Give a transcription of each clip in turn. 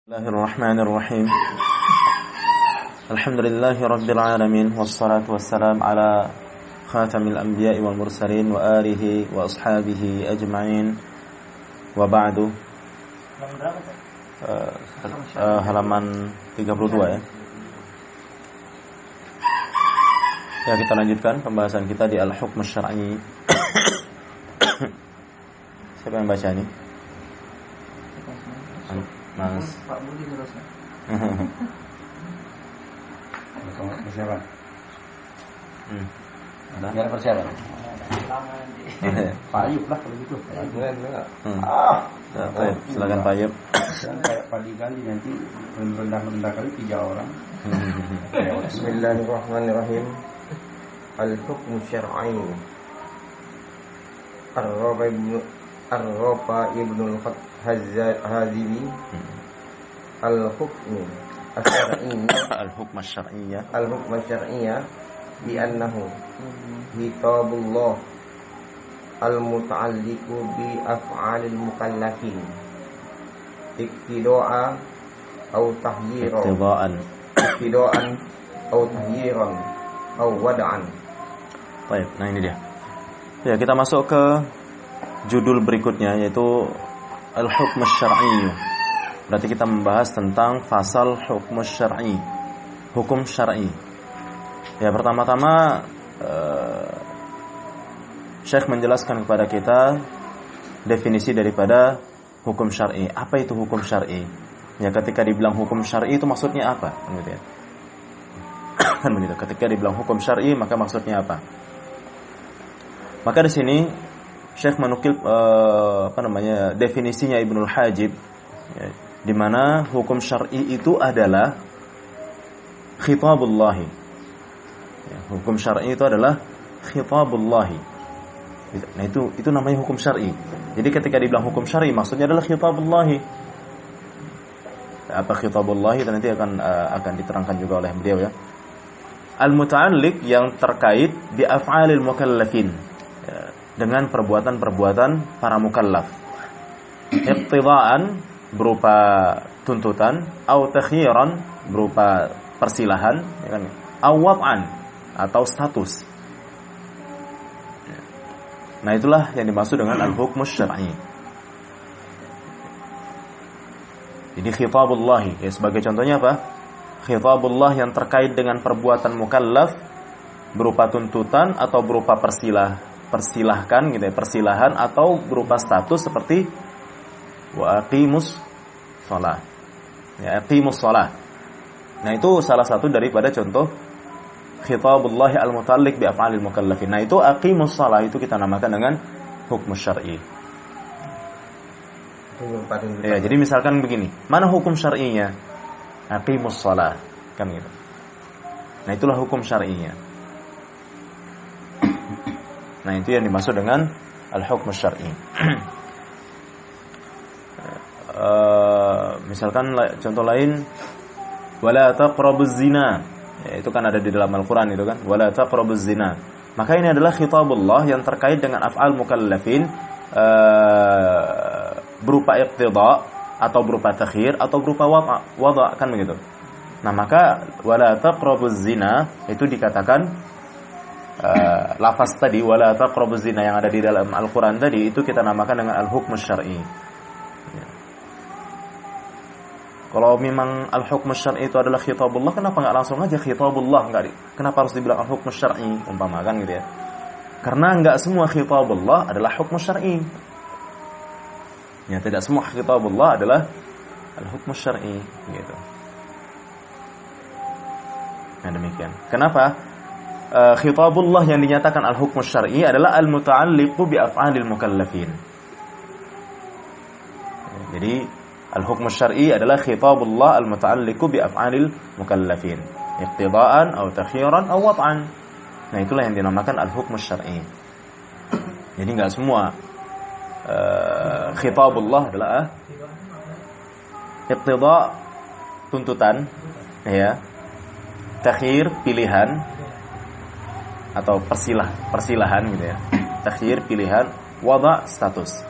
Bismillahirrahmanirrahim. Alhamdulillahi rabbil alamin wassalatu wassalamu ala khatamil anbiya'i wal mursalin wa alihi wa ashabihi ajma'in. Wa ba'du. Halaman 32 ya. Ya, kita lanjutkan pembahasan kita di al-hukm asy-syar'i. Siapa yang baca ini? Mas Pak Budi terusnya. Persiapan. Ada persiapan. Pak Ayub lah kalau gitu. Silakan Pak Ayub. Kayak padi kali nanti rendah kali 3 orang. Bismillahirrahmanirrahim. Al-hukm syar'i. Ar-Rafa ibn al-Hazimi al-hukm asy-syar'i al-hukm asy-syar'i bi annahu kitabullah al-muta'alliqu bi af'alil mukallafin iktidaan atau tahyiran atau wada'an. Baik, nah ini dia. Ya, kita masuk ke judul berikutnya, yaitu al-hukm asy-syar'i. Berarti kita membahas tentang fasal hukm asy-syar'i, hukum syar'i. Ya, pertama-tama Syekh menjelaskan kepada kita definisi daripada hukum syar'i. Apa itu hukum syar'i? Ya, ketika dibilang hukum syar'i itu maksudnya apa? Gitu ya. Kan begitu. Ketika dibilang hukum syar'i, maka maksudnya apa? Maka di sini Syekh menukil definisinya Ibnul Hajib, ya, di mana hukum syar'i itu adalah khitabullahi. Ya, hukum syar'i itu adalah khitabullahi. Nah, itu namanya hukum syar'i. Jadi ketika dibilang hukum syar'i maksudnya adalah khitabullahi. Apa khitabullahi nanti akan diterangkan juga oleh beliau ya. Al-muta'alliq yang terkait bi af'alil mukallafin, ya, dengan perbuatan-perbuatan para mukallaf. Iqtidaan berupa tuntutan, atau takhyiran berupa persilahan, ya kan? Aw wad'an atau status. Nah, itulah yang dimaksud dengan al-hukm asy-syar'i. Jadi khitabullah, ya, sebagai contohnya apa? Khitabullah yang terkait dengan perbuatan mukallaf berupa tuntutan atau berupa persilahkan gitu ya, persilahan atau berupa status seperti wa aqimus shalah. Ya, aqimus shalah. Nah, itu salah satu daripada contoh khitabullah al-muta'alliq bi af'alil mukallafin. Nah, itu aqimus shalah itu kita namakan dengan hukum syar'i. Ya, jadi misalkan begini, mana hukum syar'inya? Aqimus shalah, kan gitu. Nah, itulah hukum syar'inya. Nah, itu yang dimaksud dengan al-hukm asy-syar'i. Misalkan contoh lain, wala taqrabuz zina. Ya, itu kan ada di dalam Al-Qur'an itu kan, wala taqrabuz zina. Maka ini adalah khitabullah yang terkait dengan af'al mukallafin, berupa iqtida atau berupa takhir atau berupa wada' kan begitu. Nah, maka wala taqrabuz zina itu dikatakan lafaz tadi wala taqrabuz zina yang ada di dalam Al-Qur'an tadi itu kita namakan dengan al-hukm asy-syar'i. Ya. Kalau memang al-hukm asy-syar'i itu adalah khitabullah, kenapa enggak langsung aja khitabullah, kenapa harus dibilang al-hukm asy-syar'i umpamakan gitu ya? Karena enggak semua khitabullah adalah hukm syar'i. Ya, tidak semua khitabullah adalah al-hukm syar'i gitu. Nah, demikian. Kenapa? Khitabullah yang dinyatakan al-hukm syar'i adalah al-muta'alliqu bi af'alil mukallafin. Jadi, al-hukm syar'i adalah khitabullah al-muta'alliqu bi af'alil mukallafin. Iqtidaan atau takhyiran atau wad'an. Nah, itulah yang dinamakan al-hukm syar'i. Jadi enggak semua khitabullah adalah iqtida tuntutan, ya, takhir pilihan atau persilahan gitu ya, takhir pilihan, wada status.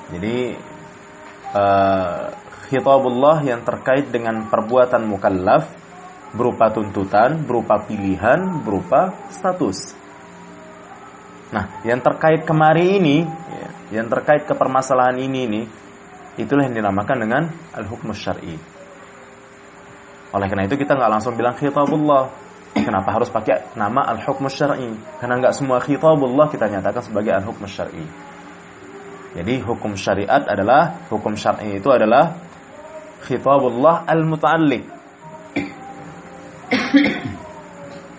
Jadi khitabullah yang terkait dengan perbuatan mukallaf berupa tuntutan, berupa pilihan, berupa status. Nah, yang terkait kemari ini, yang terkait ke permasalahan ini, itulah yang dinamakan dengan al-hukm syar'i. Oleh karena itu kita nggak langsung bilang khitabullah. Kenapa harus pakai nama al-hukm syar'i? Karena nggak semua khitabullah kita nyatakan sebagai al-hukm syar'i. Jadi hukum syariat adalah, hukum syar'i itu adalah khitabullah al-muta'alliq.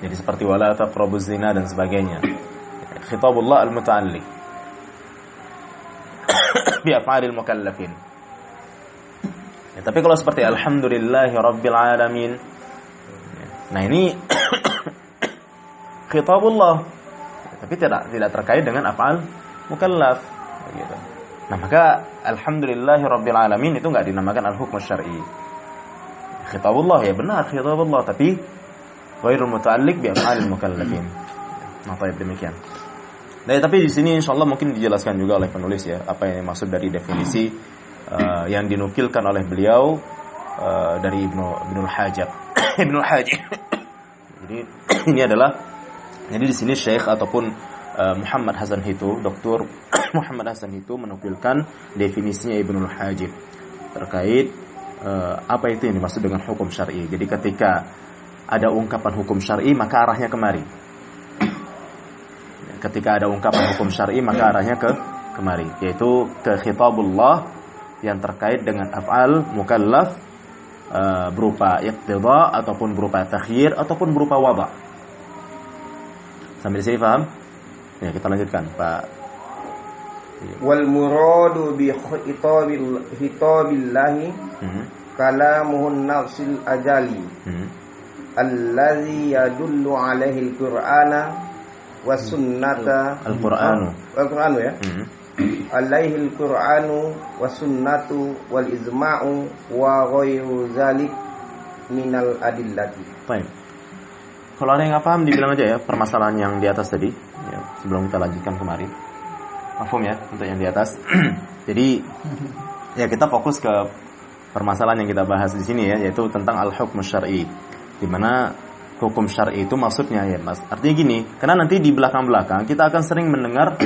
Jadi seperti wala taqrabuz zina dan sebagainya. Khitabullah al-muta'alliq bi af'alil mukallafin. Ya, tapi kalau seperti alhamdulillahi rabbil alamin, nah ini khitabullah, tapi tidak terkait dengan af'al mukallaf gitu. Nah, maka alhamdulillahi rabbil alamin itu enggak dinamakan al-hukm syar'i. Khitabullah ya benar khitabullah, tapi ghairul muta'alliq bi af'alil mukallafin. Nah, demikian. Nah, tapi di sini insyaallah mungkin dijelaskan juga oleh penulis ya, apa yang dimaksud dari definisi yang dinukilkan oleh beliau dari Ibnul Hajib. Ibnul Hajib. Jadi ini adalah, jadi di sini Syekh ataupun Muhammad Hasan Hitu, Dr. Muhammad Hasan Hitu menukilkan definisinya Ibnul Hajib terkait apa itu yang dimaksud dengan hukum syar'i. Jadi ketika ada ungkapan hukum syar'i maka arahnya kemari. Ketika ada ungkapan hukum syar'i maka arahnya kemari, yaitu ke khitabullah yang terkait dengan af'al mukallaf berupa iqtida ataupun berupa takhyir ataupun berupa wada'. Sampai di sini paham? Ya, kita lanjutkan, Pak. Wal muradu bi khitabillahi kalamuhun nafsil ajali allazi yadullu alaihi al-Qur'ana was sunnata al-Qur'anu ya. Alaihi al-Qur'anu was sunnatu wal ijma'u wa ghairu zalik minal adillati. Baik. Kalau ada yang nggak paham dibilang aja ya, permasalahan yang di atas tadi ya, sebelum kita lanjutkan kemarin. Paham ya untuk yang di atas. Jadi ya kita fokus ke permasalahan yang kita bahas di sini ya, yaitu tentang al-hukm syar'i. Di mana hukum syar'i itu maksudnya ya Mas. Artinya gini, karena nanti di belakang-belakang kita akan sering mendengar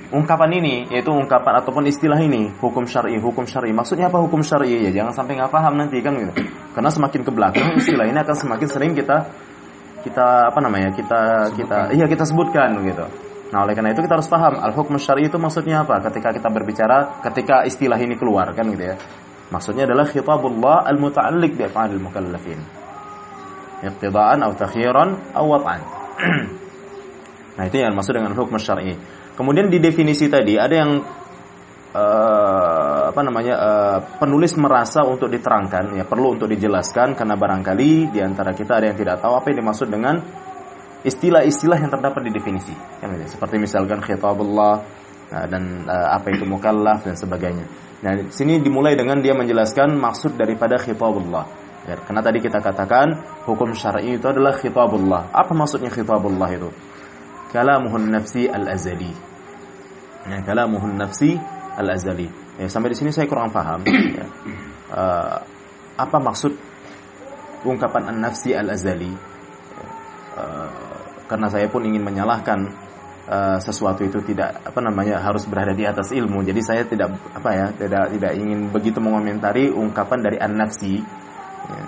ungkapan ini, yaitu ungkapan ataupun istilah ini, hukum syar'i, hukum syar'i. Maksudnya apa hukum syar'i? Ya jangan sampai nggak paham nanti kan gitu. Karena semakin ke belakang istilah ini akan semakin sering kita sebutkan gitu. Nah, oleh karena itu kita harus paham al-hukm syar'i itu maksudnya apa ketika kita berbicara, ketika istilah ini keluar kan gitu ya. Maksudnya adalah khitabullah al-muta'alliq bi af'alil mukallafin. Iqtidaan atau takhyiran atau wat'an. Nah, itu yang maksud dengan hukum syar'i. Kemudian di definisi tadi ada yang penulis merasa untuk diterangkan, ya perlu untuk dijelaskan karena barangkali di antara kita ada yang tidak tahu apa yang dimaksud dengan istilah-istilah yang terdapat di definisi. Seperti misalkan khitabullah dan apa itu mukallaf dan sebagainya. Nah, di sini dimulai dengan dia menjelaskan maksud daripada khitabullah. Ya, karena tadi kita katakan hukum syar'i itu adalah khitabullah. Apa maksudnya khitabullah itu? Kalamuhun nafsi al-azali. Ya, kalamuhun nafsi al-azali. Ya, sampai di sini saya kurang paham. Ya. Apa maksud ungkapan an-nafsi al-azali? Karena saya pun ingin menyalahkan sesuatu itu tidak harus berada di atas ilmu. Jadi saya tidak ingin begitu mengomentari ungkapan dari an-nafsi. Ya.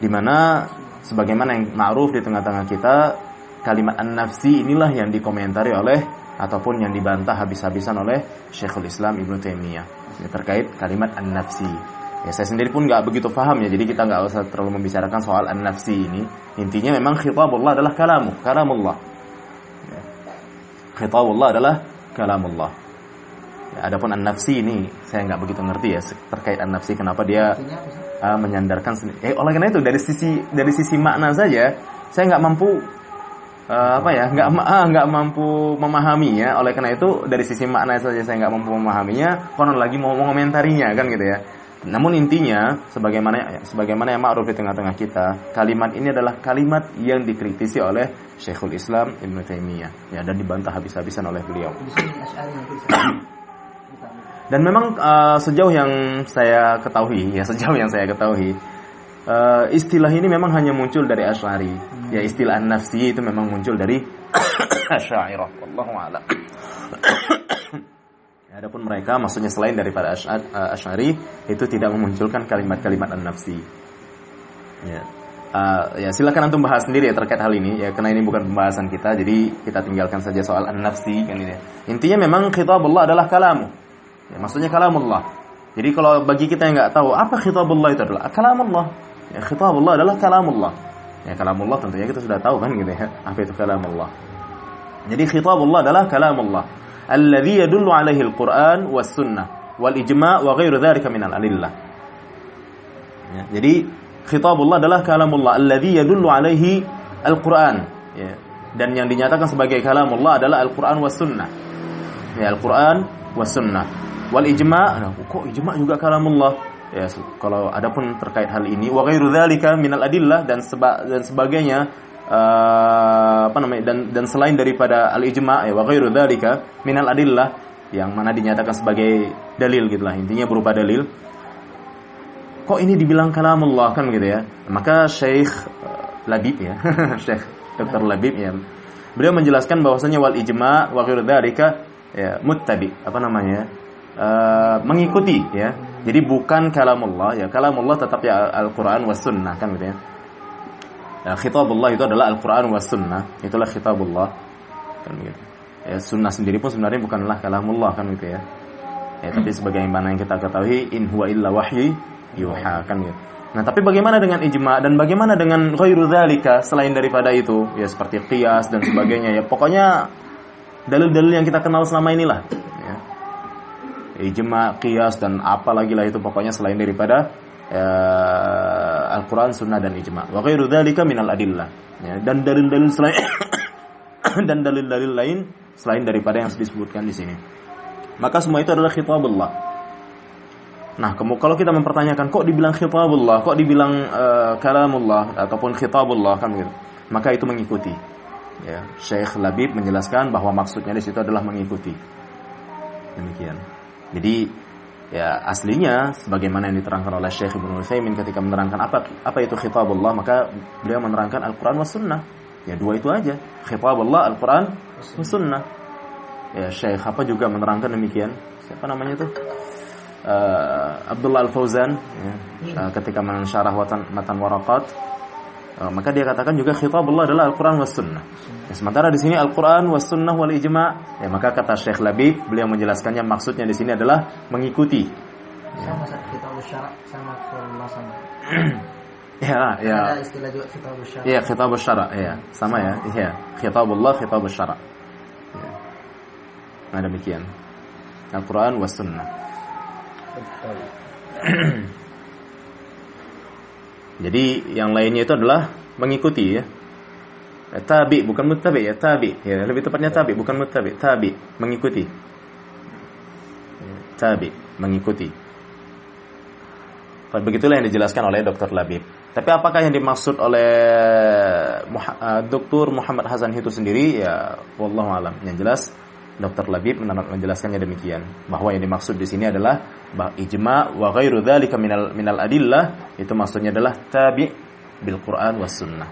Di mana sebagaimana yang ma'ruf di tengah-tengah kita, kalimat an-nafsi inilah yang dikomentari oleh ataupun yang dibantah habis-habisan oleh Syekhul Islam Ibnu Taimiyah ya, terkait kalimat an-nafsi. Ya, saya sendiri pun nggak begitu paham ya, jadi kita nggak usah terlalu membicarakan soal an-nafsi ini. Intinya memang khitabullah adalah kalamullah. Ya. Khitabullah adalah kalamullah. Ya, adapun an-nafsi ini saya nggak begitu ngerti ya terkait an-nafsi, kenapa dia menyandarkan sendiri. Oleh karena itu dari sisi makna saja saya nggak mampu nggak mampu memahaminya. Oleh karena itu dari sisi makna saja saya nggak mampu memahaminya, konon lagi mau mengomentarinya kan gitu ya. Namun intinya sebagaimana yang ma'ruf di tengah-tengah kita, kalimat ini adalah kalimat yang dikritisi oleh Syekhul Islam Ibnu Taimiyah ya, dan dibantah habis-habisan oleh beliau. Dan memang sejauh yang saya ketahui, istilah ini memang hanya muncul dari Asy'ari. Ya, istilah an-nafsi itu memang muncul dari Asy'ariyah. Wallahu a'lam. Adapun mereka maksudnya selain daripada Asy'ari itu tidak memunculkan kalimat-kalimat an-nafsi. Ya. Ya silakan antum bahas sendiri ya terkait hal ini ya, karena ini bukan pembahasan kita, jadi kita tinggalkan saja soal an-nafsi kan ini. Intinya memang khitabullah adalah kalamu. Ya, maksudnya kalamullah. Jadi kalau bagi kita yang enggak tahu apa khitabullah itu adalah kalamullah. Ya, khitabullah adalah kalamullah. Ya, kalamullah tentunya kita sudah tahu kan gitu ya. Apa itu kalamullah? Jadi khitabullah adalah kalamullah alladzi yadullu alaihi al-Qur'an was sunnah wal ijma' wa ghairu dzalika minal adillah. Ya, jadi khitabullah adalah kalamullah alladzi yadullu alaihi al-Qur'an, ya. Dan yang dinyatakan sebagai kalamullah adalah Al-Qur'an was sunnah. Ya, Al-Qur'an was sunnah. Wal ijma', kok ijma' juga kalamullah? Ya, kalau adapun terkait hal ini wa ghairu dzalika minal adillah dan sebagainya dan selain daripada al-ijma' ya wa ghairu dzalika minal adillah yang mana dinyatakan sebagai dalil gitulah, intinya berupa dalil. Kok ini dibilang kalamullah kan gitu ya? Maka Syekh Labib ya, Syekh Dr. Labib ya, beliau menjelaskan bahwasanya wal ijma' wa ghairu dzalika ya muttabi, mengikuti ya. Jadi bukan kalamullah ya, kalamullah tetap ya Al-Qur'an was sunnah kan gitu ya. Ya, khitabullah itu adalah Al-Qur'an was sunnah, itulah khitabullah kan gitu. Ya, sunnah sendiri pun sebenarnya bukanlah kalamullah kan gitu ya. Ya, tapi sebagaimana yang kita ketahui in huwa illa wahyi yuha kan gitu. Nah, tapi bagaimana dengan ijma' dan bagaimana dengan ghairu dzalika selain daripada itu? Ya seperti qiyas dan sebagainya ya. Pokoknya dalil-dalil yang kita kenal selama inilah ya. Ijma', qiyas dan apa lagi lah itu pokoknya selain daripada Al-Qur'an, sunnah dan ijma'. Wa ghairu dzalika minal adillah. Ya, dan dalil-dalil selain dan dalil-dalil lain selain daripada yang disebutkan di sini. Maka semua itu adalah khitabullah. Nah, kalau kita mempertanyakan kok dibilang khitabullah, kok dibilang kalamullah ataupun khitabullah kan gitu, maka itu mengikuti. Ya, Syekh Labib menjelaskan bahwa maksudnya di situ adalah mengikuti. Demikian. Jadi ya aslinya sebagaimana yang diterangkan oleh Syekh Ibnu Utsaimin ketika menerangkan apa itu khitabullah, maka beliau menerangkan Al-Qur'an was sunnah. Ya dua itu aja. Khitabullah Al-Qur'an was sunnah. Ya Syekh apa juga menerangkan demikian. Siapa namanya tuh? Abdullah Al-Fauzan ya, ketika mensyarah matan waraqat, maka dia katakan juga khitabullah adalah Al-Qur'an was sunnah. Ya, sementara di sini Al-Qur'an was sunnah wal ijma', ya maka kata Syekh Labib beliau menjelaskannya maksudnya di sini adalah mengikuti. Sama khitabus syara' sama qur'an sama. Ya. Ada istilah juga khitabus syara'. Ya, khitabus syara', ya. Sama ya. Iya, khitabullah khitabus syara'. Ya. Nah, demikian. Al-Qur'an was sunnah. Jadi yang lainnya itu adalah mengikuti ya. Tabi bukan muttabi ya, tabi. Ya, lebih tepatnya tabi bukan muttabi, tabi, mengikuti. Tabi, mengikuti. Begitulah yang dijelaskan oleh Dr. Labib. Tapi apakah yang dimaksud oleh Dr. Muhammad Hasan itu sendiri ya wallahu alam. Yang jelas Dr. Labib menjelaskannya demikian, bahwa yang dimaksud di sini adalah ijma' wa ghairu dzalika minal adillah, itu maksudnya adalah tabi' bil Qur'an was sunnah.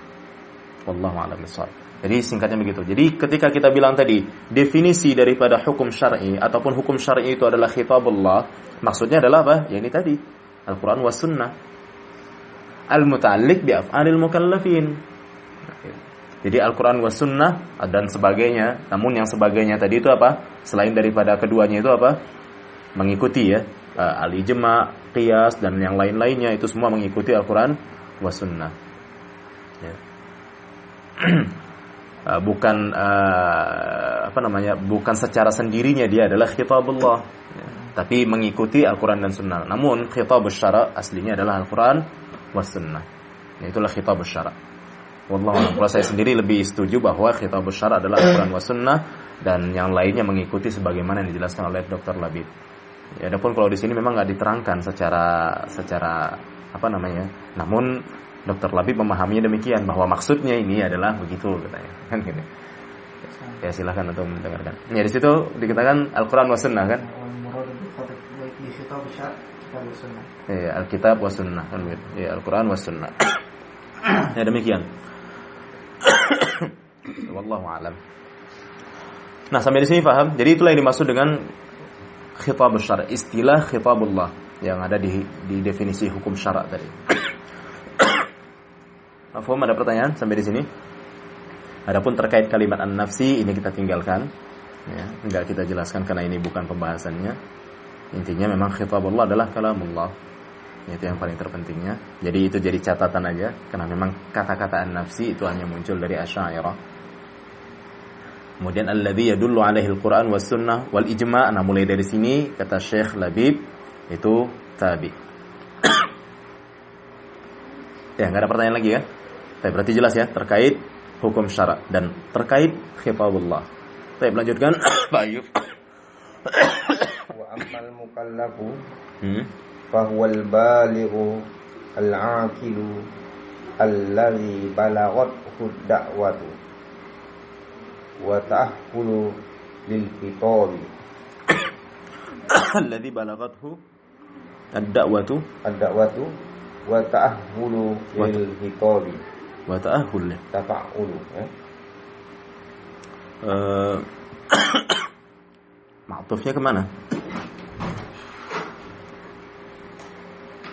Wallahu a'lam bishawab. Jadi singkatnya begitu. Jadi ketika kita bilang tadi definisi daripada hukum syar'i ataupun hukum syar'i itu adalah khitabullah, maksudnya adalah apa? Ya ini tadi, Al-Qur'an was sunnah. Al-muta'alliq bi af'alil mukallafin. Jadi Al-Quran was sunnah dan sebagainya. Namun yang sebagainya tadi itu apa? Selain daripada keduanya itu apa? Mengikuti ya. Al-ijma', qiyas dan yang lain-lainnya itu semua mengikuti Al-Quran was sunnah. Ya. Bukan bukan secara sendirinya dia adalah khitabullah. Ya. Tapi mengikuti Al-Quran dan sunnah. Namun khitabus syara' aslinya adalah Al-Quran was sunnah. Ya, itulah khitabus syara'. Wallahu a'lam. Saya sendiri lebih setuju bahwa khitabus syara' adalah Al-Qur'an was sunnah dan yang lainnya mengikuti sebagaimana yang dijelaskan oleh Dr. Labib. Ya, adapun kalau di sini memang enggak diterangkan secara namun Dr. Labib memahaminya demikian bahwa maksudnya ini adalah begitu katanya. Kan gitu. Ya silakan untuk mendengarkan. Ya di situ dikatakan Al-Qur'an was sunnah kan? Syar' kitab sunnah. Ya, Alkitab was sunnah kan begitu. Ya, Al-Qur'an was sunnah. Ya demikian. Wallahu a'lam. Nah, sampai di sini paham? Jadi itulah yang dimaksud dengan khitab syara', istilah khitabullah yang ada di definisi hukum syara' tadi. Mafhum, ada pertanyaan sampai di sini? Adapun terkait kalimat an-nafsi ini kita tinggalkan, ya, enggak kita jelaskan karena ini bukan pembahasannya. Intinya memang khitabullah adalah kalamullah. Itu yang paling terpentingnya. Jadi itu jadi catatan aja karena memang kata-kata an-nafsi itu hanya muncul dari Asy'ariyah. Kemudian alladzi yadullu alaihi al-Qur'an was sunnah wal ijma'. Nah, mulai dari sini kata Syekh Labib itu tabi. Ya, enggak ada pertanyaan lagi ya? Tapi berarti jelas ya terkait hukum syara' dan terkait khitabullah. Baik, lanjutkan Pak Ayub. Wa ammal mukallafu fahuwal balighu al-aqilu alladhi balaghathu ad-da'watu wa ta'ahhulu lil khitabi alladhi balaghathu ad-da'watu wa ta'ahhulu lil khitabi wa ta'ahhul tafa'ulu ya. Ma'tufnya kemana?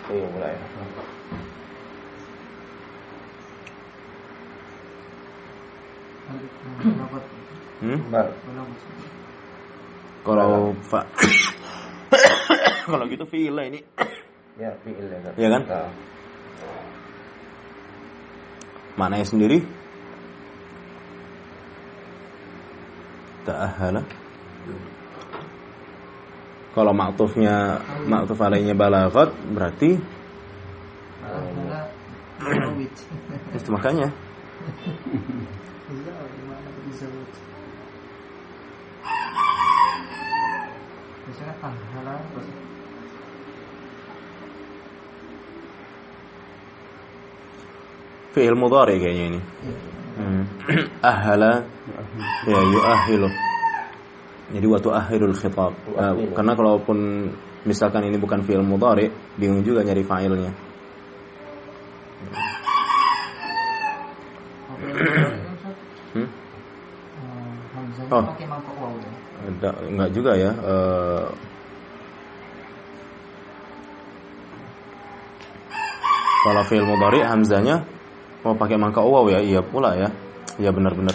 Iya, mulai. Kalau kalau gitu fi'il lah ini. Ya, fi'il ya. Iya kan? Nah. Maknanya sendiri ta'ahala. Kalau ma'tufnya ma'tuf alainya balaghat berarti itu makanya fi'il mudhari kayaknya ini. Ahala ya yu'ahilu. Jadi wa tu'ahhilul khitab. Karena kalaupun misalkan ini bukan fi'il mudhari, bingung juga nyari fa'ilnya. Oh, enggak juga ya. Kalau fi'il mudhari hamzanya mau pakai mangka waw ya, iya pula ya. Iya benar-benar.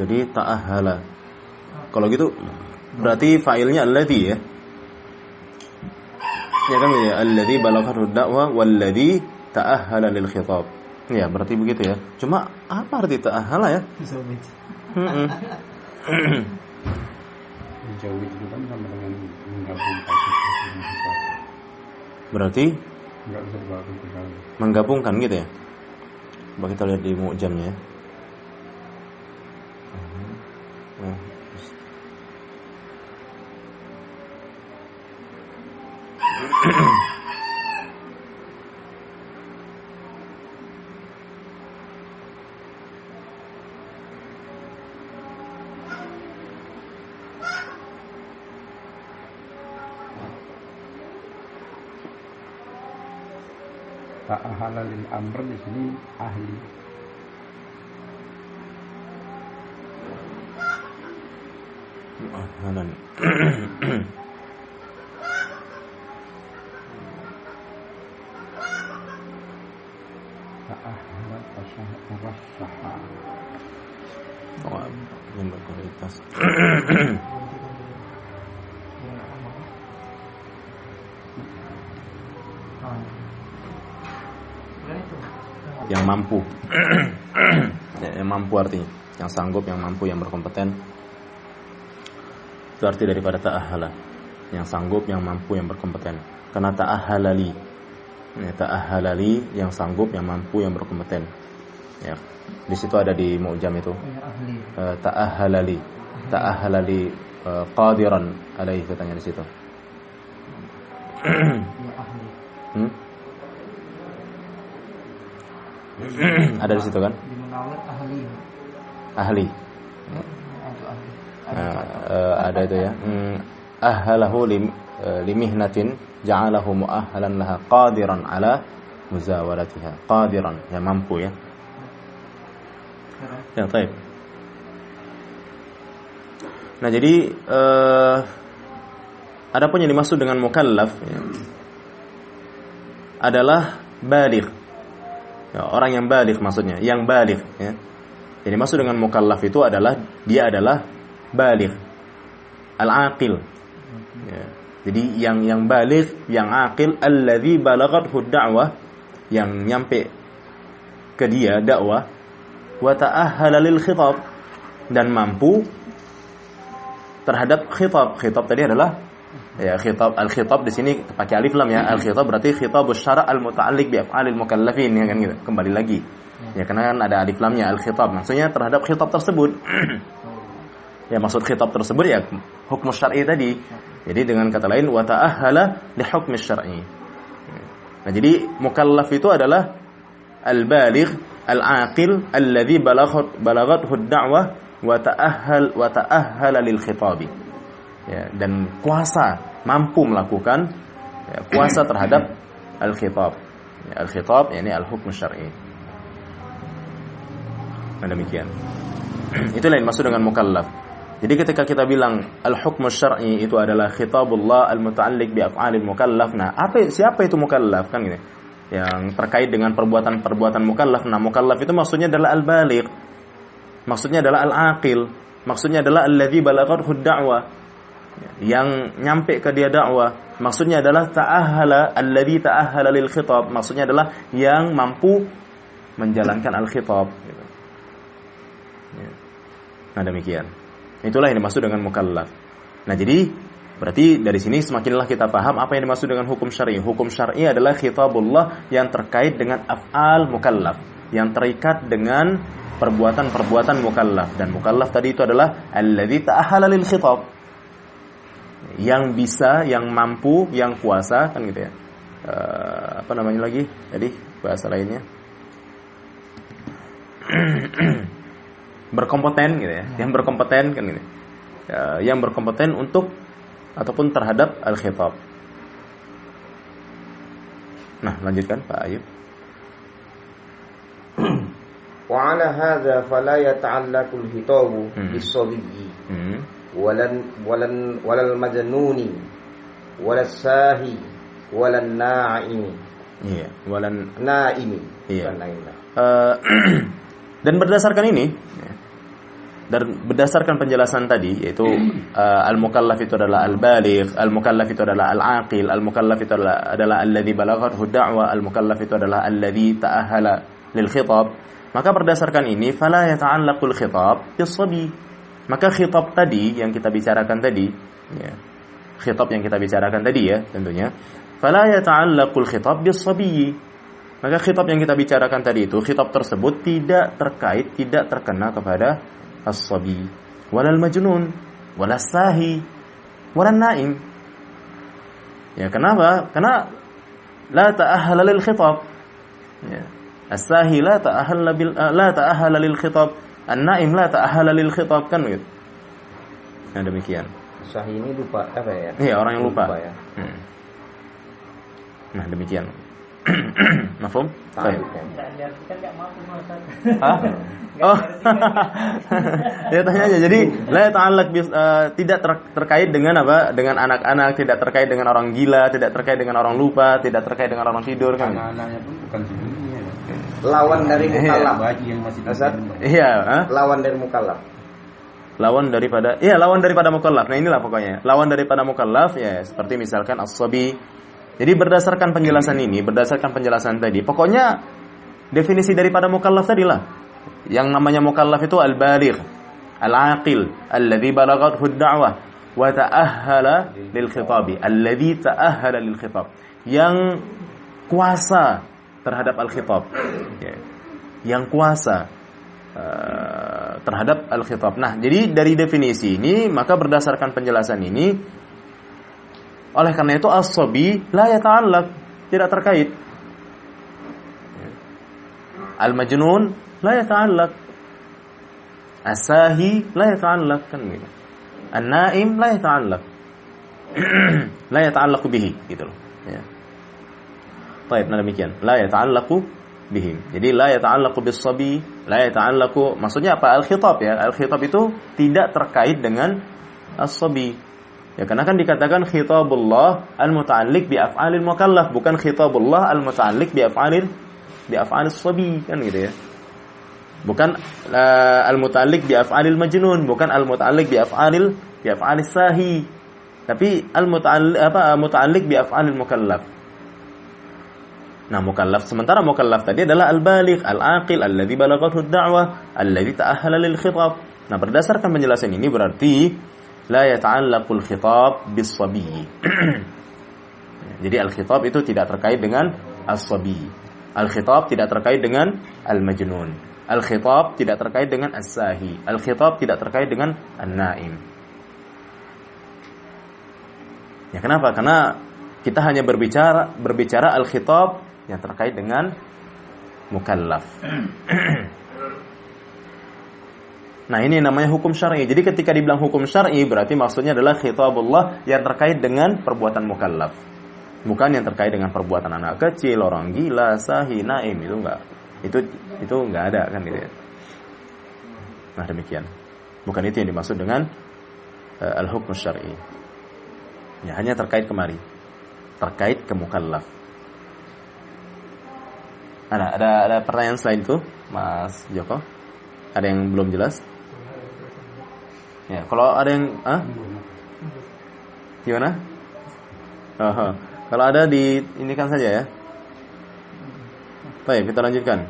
Jadi ta'ahala. Kalau gitu berarti fa'ilnya alladzi ya. Ya kan ya, alladzi balaghathu da'wa walladzi ta'ahhala lil khitab. Ya, berarti begitu ya. Cuma apa arti ta'ahhala ya? Menjauhi itu kan sama dengan menggabungkan. Berarti Enggak bisa dibawa kembali. menggabungkan gitu ya. Coba kita lihat di mu'jamnya ya. Ta'ahala lil amr di sini ahli. Hanan. Ta'ahala tasahha. Oh, yang berkualitas. Yang mampu. Yang mampu artinya, yang sanggup, yang mampu, yang berkompeten. Itu arti daripada ta'ahala. Yang sanggup, yang mampu, yang berkompeten. Karena ta'ahalali. Ya, ta'ahalali yang sanggup, yang mampu, yang berkompeten. Ya. Di situ ada di mu'jam itu. Ta'ahalali. Ta'ahalali qadiran alaihi katanya di situ. Ada di situ kan? Di Munawwir ahli. Ahli. Itu ahli. Ada itu ya. Ahlahu limihnatin ja'alahu mu'ahhalan laha qadiran ala muzawalatiha. Qadiran, ya mampu ya. Ya, baik. Nah, jadi adapun yang dimaksud dengan mukallaf ya, adalah baligh. Ya, orang yang baligh maksudnya, yang baligh ya. Jadi maksud dengan mukallaf itu adalah dia adalah baligh, al-aqil. Ya. Jadi yang baligh, yang aqil, alladzi balaghathu da'wah, yang nyampe ke dia dakwah, wa ta'ahhala lil khitab, dan mampu terhadap khitab. Khitab tadi adalah ya khitab, al-khitab di sini pakai alif lam ya. Al-khitab berarti khitabus syara' al-muta'alliq bi af'alil mukallafin ya kan gitu. Kembali lagi. Ya karena kan ada alif lamnya al-khitab. Maksudnya terhadap khitab tersebut. Ya maksud khitab tersebut ya hukum syar'i tadi. Jadi dengan kata lain wa ta'ahhala li hukmi syar'i. Nah, jadi mukallaf itu adalah al-baligh, al-aqil alladzi balaghathu ad-da'wah wa ta'ahhala lil khitabi. Ya, dan kuasa, mampu melakukan ya, kuasa terhadap al-khitab. Ya, al-khitab yakni al-hukm syar'i. Nah, demikian. Itulah yang maksud dengan mukallaf. Jadi ketika kita bilang al-hukm syar'i itu adalah khitabullah al-muta'alliq bi af'alil mukallaf. Nah, siapa itu mukallaf kan gitu. Yang terkait dengan perbuatan-perbuatan mukallaf. Nah, mukallaf itu maksudnya adalah al-baligh. Maksudnya adalah al-aqil. Maksudnya adalah alladzi balaghathu ad-da'wah. Yang nyampe ke dia dakwah. Maksudnya adalah ta'ahhala, alladzi ta'ahhala lil khitab. Maksudnya adalah yang mampu menjalankan al-khitab gitu. Ya. Nah, demikian. Itulah yang dimaksud dengan mukallaf. Nah, jadi berarti dari sini semakinlah kita paham apa yang dimaksud dengan hukum syar'i. Hukum syar'i adalah khitabullah yang terkait dengan af'al mukallaf, yang terikat dengan perbuatan-perbuatan mukallaf. Dan mukallaf tadi itu adalah alladzi ta'ahhala lil khitab. Yang bisa, yang mampu, yang kuasa kan gitu ya. Apa namanya lagi? Tadi bahasa lainnya. Berkompeten gitu ya. Yang berkompeten kan gitu. Yang berkompeten untuk ataupun terhadap al-khitab. Nah, lanjutkan Pak Ayub. Wa 'ala hadza fala yata'allaqu al-khitabu bis-sabiyyi walal majnuni walas sahi walan na'imi. Iya, walan na'imi. Iya. Dan berdasarkan ini dan berdasarkan penjelasan tadi yaitu al-mukallaf itu adalah al-baligh, al-mukallaf itu adalah al-aqil, al-mukallaf itu adalah alladzi balaghathu da'wah, al-mukallaf itu adalah alladzi ta'ahhala lil khitab. Maka berdasarkan ini fala yata'allaqul khitab bis-sabi. Maka khitab tadi yang kita bicarakan tadi ya. Khitab yang kita bicarakan tadi ya tentunya fala yata'allaqul khitab bis-sabi. Maka khitab yang kita bicarakan tadi itu khitab tersebut tidak terkait, tidak terkena kepada as-sabi, walal majnun, walas sahi, walan naim. Ya, kenapa? Karena la ta'ahhala lil khitab. Ya. As-sahi la ta'ahhala lil khitab, an-naim la ta'ahhala lil khitab kan gitu. Nah, demikian. Sahi ini lupa apa ya? Iya, orang yang lupa ya. Nah, demikian. Mafhum? Baik. Hah? Oh. Ya tanya aja. Jadi la ta'allaq tidak terkait dengan apa? Dengan anak-anak, tidak terkait dengan orang gila, tidak terkait dengan orang lupa, tidak terkait dengan orang tidur kan. Anak-anaknya pun bukan sebenarnya. Lawan dari mukallaf. Bagi yang masih Iya, lawan dari mukallaf. Lawan daripada mukallaf. Nah, inilah pokoknya. Lawan daripada mukallaf ya seperti misalkan as-sabi. Jadi berdasarkan penjelasan ini, berdasarkan penjelasan tadi, pokoknya definisi daripada mukallaf tadilah. Yang namanya mukallaf itu al-baligh, al-aqil, alladzi balaghathu ad-da'wah wa ta'ahhala lil khitabi, alladzi ta'ahhala lil khitab. Yang kuasa terhadap al-khitab. Ya. Yang kuasa terhadap al-khitab. Nah, jadi dari definisi ini, maka berdasarkan penjelasan ini oleh karena itu as-sabi la yata'allaq, tidak terkait. Al-majnun la yata'allaq. As-sahi la yata'allaq kan gitu. An-naim la yata'allaq. La yata'allaqu bihi gitu loh ya. Baik, nah demikian. La yata'allaqu bihi. Jadi la yata'allaqu bis-sabi, la yata'allaqu maksudnya apa? Al-khitab ya. Al-khitab itu tidak terkait dengan as-sabi. Ya karena kan dikatakan khitabullah al-muta'alliq bi af'alil mukallaf, bukan khitabullah al-muta'alliq bi af'alis sabi kan gitu ya. Bukan al-muta'alliq bi af'alil majnun, bukan al-muta'alliq bi af'alis sahi. Tapi muta'alliq bi af'alil mukallaf. Nah, mukallaf sementara mukallaf tadi adalah al-baligh, al-aqil, alladzi balaghathu ad-da'wah, alladzi ta'ahhala lil khitab. Nah, berdasarkan penjelasan ini berarti la yata'allaqul khitab bis-sabi. Jadi al-khitab itu tidak terkait dengan as-sabi. Al-khitab tidak terkait dengan al-majnun. Al-khitab tidak terkait dengan as-sahi. Al-khitab tidak terkait dengan an-naim. Ya kenapa? Karena kita hanya berbicara al-khitab yang terkait dengan mukallaf. Nah, ini namanya hukum syar'i. Jadi ketika dibilang hukum syar'i berarti maksudnya adalah khitabullah yang terkait dengan perbuatan mukallaf. Bukan yang terkait dengan perbuatan anak kecil, orang gila, sahi, naim, itu enggak. Itu enggak ada kan gitu ya. Nah, demikian. Bukan itu yang dimaksud dengan al-hukm syar'i. Ya, hanya terkait kemari. Terkait ke mukallaf. Ada pertanyaan selain itu, Mas Joko? Ada yang belum jelas? Ya, kalau ada yang gimana? Kalau ada ini kan saja ya. Baik, kita lanjutkan.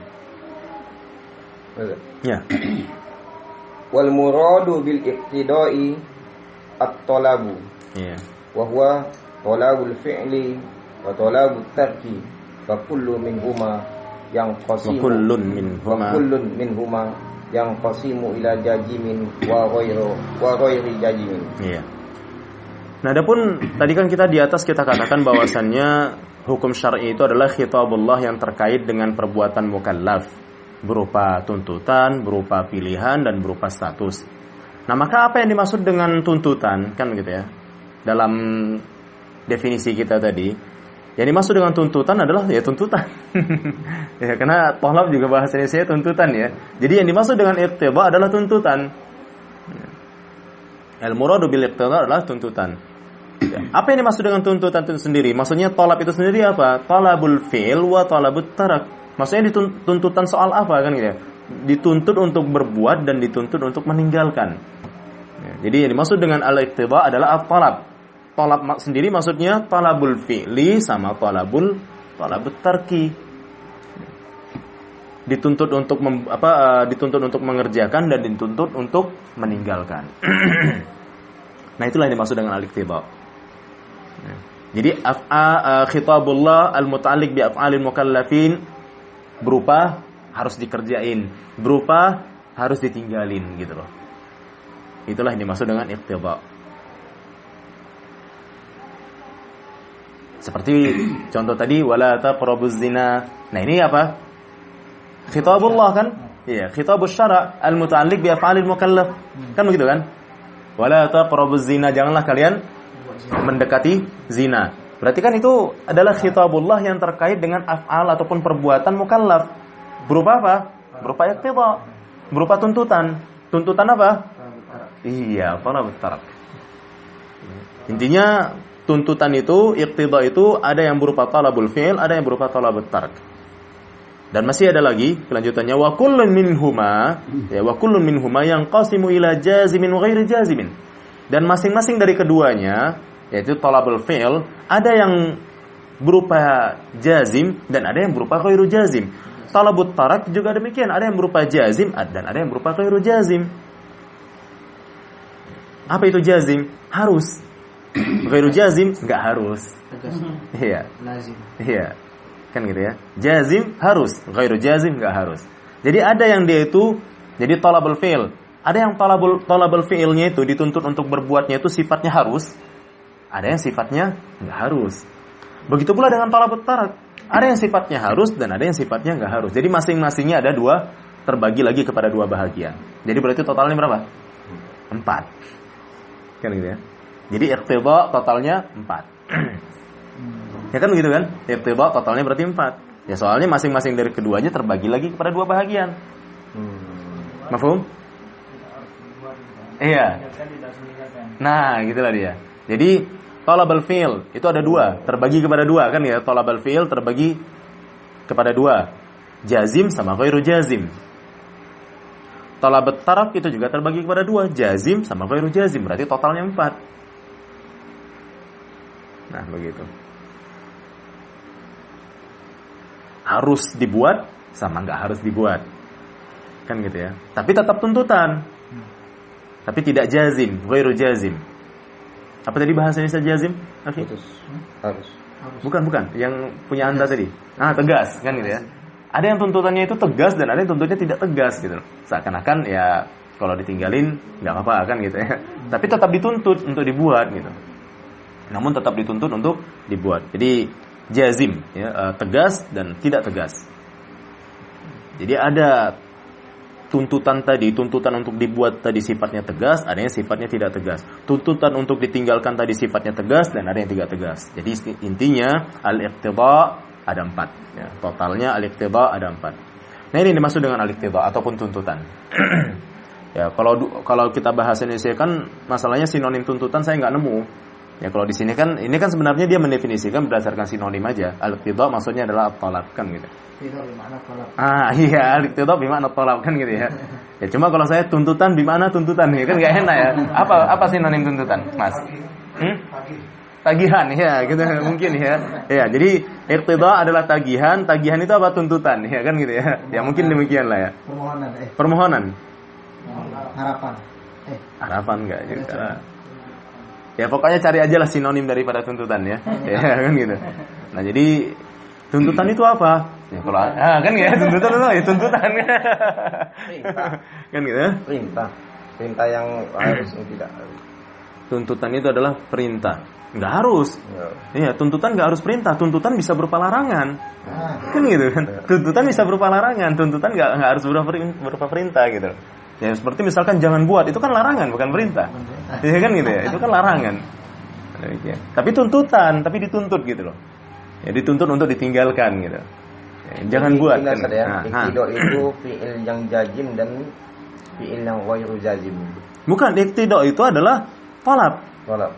Ya. Wal muradu bil iqtida'i at-talabu. Iya. Wa huwa talabul fi'li wa talabut tarki. Fa kullu minhuma yang qasimu wa kullun minhuma yang qasimu ila jajimin wa ghairi jajimin. Iya. Nah, adapun tadi kan di atas kita katakan bahwasannya hukum syar'i itu adalah khitabullah yang terkait dengan perbuatan mukallaf berupa tuntutan, berupa pilihan dan berupa status. Nah, maka apa yang dimaksud dengan tuntutan kan gitu ya? Dalam definisi kita tadi, yang dimaksud dengan tuntutan adalah ya tuntutan. Ya, karena tolab juga bahasa Indonesia tuntutan ya. Jadi yang dimaksud dengan iqtida adalah tuntutan. Al-muradu bil iqtida adalah tuntutan. Ya. Apa yang dimaksud dengan tuntutan itu sendiri? Maksudnya tolab itu sendiri apa? Talabul fi'l wa talabut tarak. Maksudnya tuntutan soal apa kan gitu ya? Dituntut untuk berbuat dan dituntut untuk meninggalkan. Ya, jadi yang dimaksud dengan al-iqtida adalah at-talab. Talab sendiri maksudnya talabul fi'li sama talabut tarki. Dituntut untuk dituntut untuk mengerjakan dan dituntut untuk meninggalkan. Nah, itulah yang dimaksud dengan al-iqtida. Jadi khitabullah al-muta'alliq bi af'alil mukallafin berupa harus dikerjain, berupa harus ditinggalin gitu loh. Itulah yang dimaksud dengan iqtida. Seperti contoh tadi wala taqrabuz zina. Nah, ini apa? Khitabullah kan? Iya, khitabus syara' al-muta'alliq bi af'alil mukallaf. Kan begitu kan? Wala taqrabuz zina, janganlah kalian mendekati zina. Berarti kan itu adalah khitabullah yang terkait dengan af'al ataupun perbuatan mukallaf. Berupa apa? Berupa iqtida. Berupa tuntutan. Tuntutan apa? Iya, talabut tarak. Intinya tuntutan itu, iqtida itu ada yang berupa talabul fi'il, ada yang berupa talabut tarak. Dan masih ada lagi kelanjutannya wa kullun minhuma yanqasimu ila jazimin wa ghairi jazimin. Dan masing-masing dari keduanya, yaitu talabul fi'il, ada yang berupa jazim dan ada yang berupa ghairu jazim. Talabut tarak juga demikian, ada yang berupa jazim dan ada yang berupa ghairu jazim. Apa itu jazim? Harus. Ghairu jazim enggak harus. Iya. Lazim. Iya. Kan gitu ya. Jazim harus, ghairu jazim enggak harus. Jadi ada yang dia itu jadi talabul fi'il. Ada yang talabul fi'ilnya itu dituntut untuk berbuatnya itu sifatnya harus. Ada yang sifatnya enggak harus. Begitu pula dengan talabut tarak. Ada yang sifatnya harus dan ada yang sifatnya enggak harus. Jadi masing-masingnya ada dua, terbagi lagi kepada dua bahagian. Jadi berarti totalnya berapa? 4. Kan gitu ya. Jadi iqtida totalnya 4. Ya kan begitu kan? Iqtida totalnya berarti 4. Ya soalnya masing-masing dari keduanya terbagi lagi kepada 2 bahagian. Mafhum? Iya. Nah, gitulah dia. Jadi talabul fi'l itu ada 2, terbagi kepada 2 kan ya? Talabul fi'l terbagi kepada 2. Jazim sama ghairu jazim. Talabut taraf itu juga terbagi kepada 2, jazim sama ghairu jazim. Berarti totalnya 4. Nah, begitu. Harus dibuat sama nggak harus dibuat. Kan gitu ya. Tapi tetap tuntutan. Tapi tidak jazim, ghairu jazim. Apa tadi bahasanya jazim? Oke. Harus. Bukan. Yang punya Anda tadi. Tegas, kan gitu ya. Ada yang tuntutannya itu tegas dan ada yang tuntutannya tidak tegas gitu. Seakan-akan ya kalau ditinggalin nggak apa-apa kan gitu ya. Tapi tetap dituntut untuk dibuat gitu. Namun tetap dituntut untuk dibuat. Jadi jazim ya, tegas dan tidak tegas. Jadi ada tuntutan tadi, tuntutan untuk dibuat tadi sifatnya tegas, ada yang sifatnya tidak tegas. Tuntutan untuk ditinggalkan tadi sifatnya tegas dan ada yang tidak tegas. Jadi intinya al-iqtida ada 4 ya. Totalnya al-iqtida ada 4. Nah, ini dimaksud dengan al-iqtida ataupun tuntutan. Ya, kalau kita bahas Indonesia kan masalahnya sinonim tuntutan saya nggak nemu. Ya, kalau di sini kan ini kan sebenarnya dia mendefinisikan berdasarkan sinonim aja. Al-iqtida maksudnya adalah at-talab kan gitu. Iya, al-iqtida bima'na at-talab kan gitu ya. Ya cuma kalau saya tuntutan bima'na tuntutan ya kan enggak enak ya. Apa sinonim tuntutan, Mas? Tagihan ya, gitu mungkin ya. Ya, jadi iqtida adalah tagihan itu apa tuntutan ya kan gitu ya. Ya mungkin demikian lah ya. Permohonan. Harapan enggak juga. Ya pokoknya cari aja lah sinonim daripada tuntutan ya. Ya kan gitu. Nah, jadi tuntutan itu apa? Ya kalau kan ya tuntutan itu ya tuntutan. Perintah. Kan gitu ya? Perintah yang harus yang tidak harus. Tuntutan itu adalah perintah. Enggak harus. Iya, tuntutan enggak harus perintah. Tuntutan bisa berupa larangan. Kan gitu kan? Tuntutan bisa berupa larangan. Tuntutan enggak harus berupa perintah gitu. Ya seperti misalkan jangan buat, itu kan larangan bukan perintah. Iya kan gitu ya, itu kan larangan. Tapi tuntutan, tapi dituntut gitu loh. Ya dituntut untuk ditinggalkan gitu. Ya, jangan buat kan. Iqtida itu fi'il yang jazim dan fi'il yang ghairu jazim. Bukan, iqtida itu adalah talab.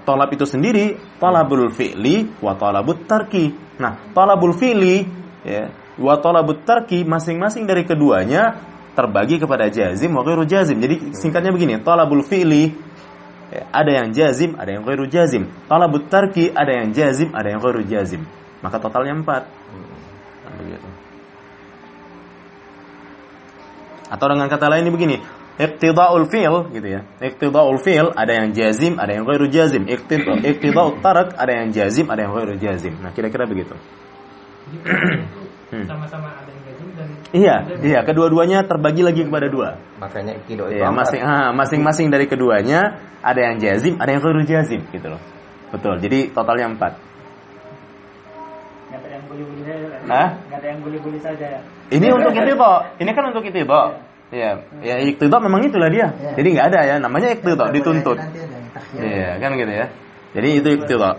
Talab itu sendiri talabul fi'li wa talabut tarki. Nah, talabul fi'li ya, wa talabut tarki masing-masing dari keduanya terbagi kepada jazim wa ghairu jazim. Jadi singkatnya begini, talabul fi'li ada yang jazim, ada yang ghairu jazim. Talabut tarki ada yang jazim, ada yang ghairu jazim. Maka totalnya 4. Begitu. Atau dengan kata lain begini, iqtida'ul fi'l gitu ya. Iqtida'ul fi'l ada yang jazim, ada yang ghairu jazim. Iqtida'ut tarak ada yang jazim, ada yang ghairu jazim. Nah, kira-kira begitu. Sama-sama ada yang jazim dan Iya, kedua-duanya terbagi lagi kepada 2. Makanya iqtida itu masing-masing dari keduanya ada yang jazim, ada yang ghairu jazim gitu loh. Betul. Jadi totalnya 4. Enggak ada yang boleh-boleh saja. Hah? Enggak ada yang boleh-boleh saja. Ini untuk iqtida. Ini kan untuk iqtida. Iya. Ya iqtida memang itulah dia. Jadi enggak ada ya, namanya iqtida, dituntut. Iya, kan gitu ya. Jadi itu iqtida.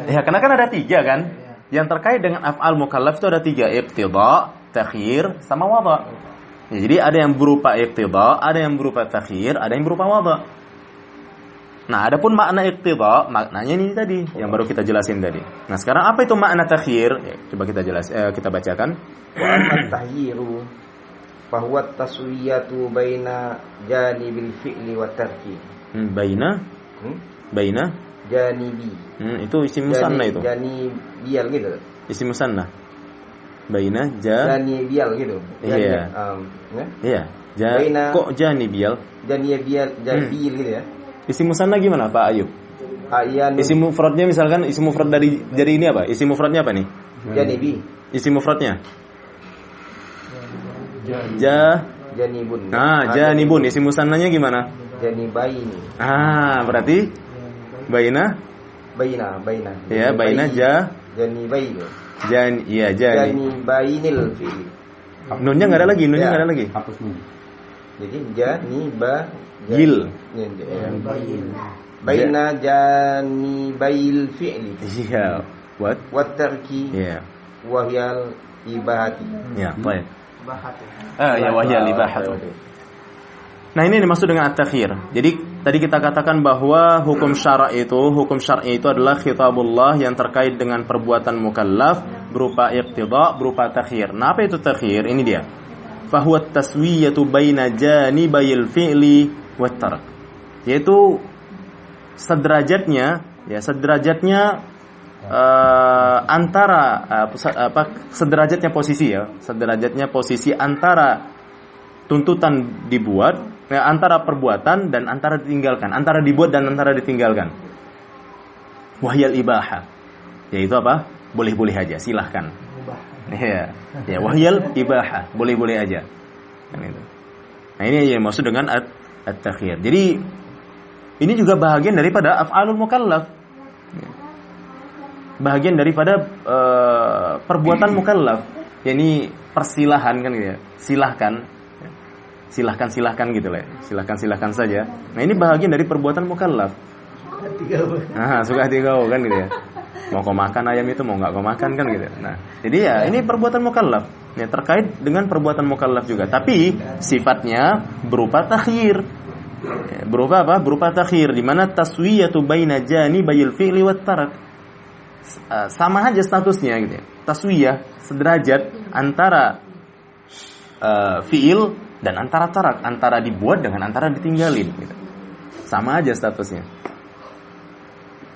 Ya, karena kan ada 3 kan? Yang terkait dengan af'al mukallaf itu ada 3, iqtida, takhir, sama wada. Ya, jadi ada yang berupa iqtida, ada yang berupa takhir, ada yang berupa wada. Nah, adapun makna iqtida, maknanya ini tadi yang baru kita jelasin tadi. Nah, sekarang apa itu makna takhir? Ya, coba kita bacakan. Wa amma tahyiru fa huwa taswiyatu baina janibil fi'li wa tarki. Baina janibi. Itu isim musanna itu. Janibiyal gitu. Isim musanna. Baina janibiyal gitu. Iya. Iya. Kok janibiyal? Janibiyal gitu ya. Isim musanna gimana Pak Ayub? Isim mufradnya misalkan isim mufrad dari ini apa? Isim mufradnya apa nih? Janibi. Isim mufradnya? Janibun. Janibun. Isim musannanya gimana? Janibaini. Berarti baina. Ya, baina janibain. Janibainil fi'li. Nunnya enggak ada lagi, Hapus nun. Jadi janiba Yil. baina janibail fi'li Iya. What? wa tarki Iya. wa hiyal ibahati. Ya, baik. Bahat. Ya wahyal ibahatu. Nah, ini dimaksud dengan at-takhir. Jadi tadi kita katakan bahwa hukum syar'i itu adalah khitabullah yang terkait dengan perbuatan mukallaf berupa iqtida, berupa takhir. Nah, apa itu takhir? Ini dia. Fahuwa taswiyatu baina janibayil fi'li wat tark. Yaitu sederajatnya antara sederajatnya posisi antara tuntutan dibuat, antara perbuatan dan antara ditinggalkan, antara dibuat dan antara ditinggalkan. Wahyal ibahah, yaitu apa? Boleh-boleh aja, silahkan. Ya, wahyal ibahah, boleh-boleh aja. Nah, ini yang maksud dengan at-takhir. Jadi ini juga bahagian daripada af'alul mukallaf. Bahagian daripada perbuatan mukallaf, yakni persilahan kan gitu ya. Silahkan gitu lah. Silahkan saja. Nah, ini bahagian dari perbuatan mukallaf. Suka hati kau kan gitu ya. Mau kau makan ayam itu, mau enggak kau makan kan gitu. Nah, jadi ya ini perbuatan mukallaf. Ya, terkait dengan perbuatan mukallaf juga, tapi sifatnya berupa takhir. Ya, berupa apa? Berupa takhir di mana taswiyatu baina janibayil fi'li wat tarak. Sama aja statusnya gitu ya. Taswiyah, sederajat antara fi'il dan antara tarak, antara dibuat dengan antara ditinggalin gitu. Sama aja statusnya.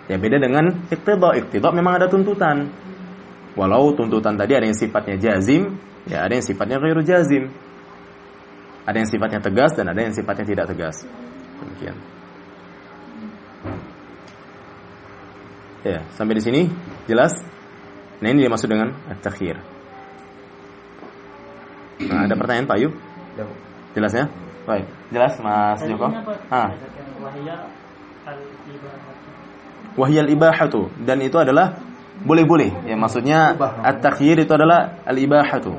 Ya beda dengan iqtida. Iqtida memang ada tuntutan. Walau tuntutan tadi ada yang sifatnya jazim, ya ada yang sifatnya ghairu jazim. Ada yang sifatnya tegas dan ada yang sifatnya tidak tegas. Demikian. Ya, sampai di sini jelas? Nah, ini dimaksud dengan at-takhir. Nah, ada pertanyaan Pak Ayub? Jelas ya? Baik. Jelas Mas Joko? Wahyal ibahatu, dan itu adalah boleh-boleh. Ya, maksudnya at-takhir itu adalah al-ibahatu.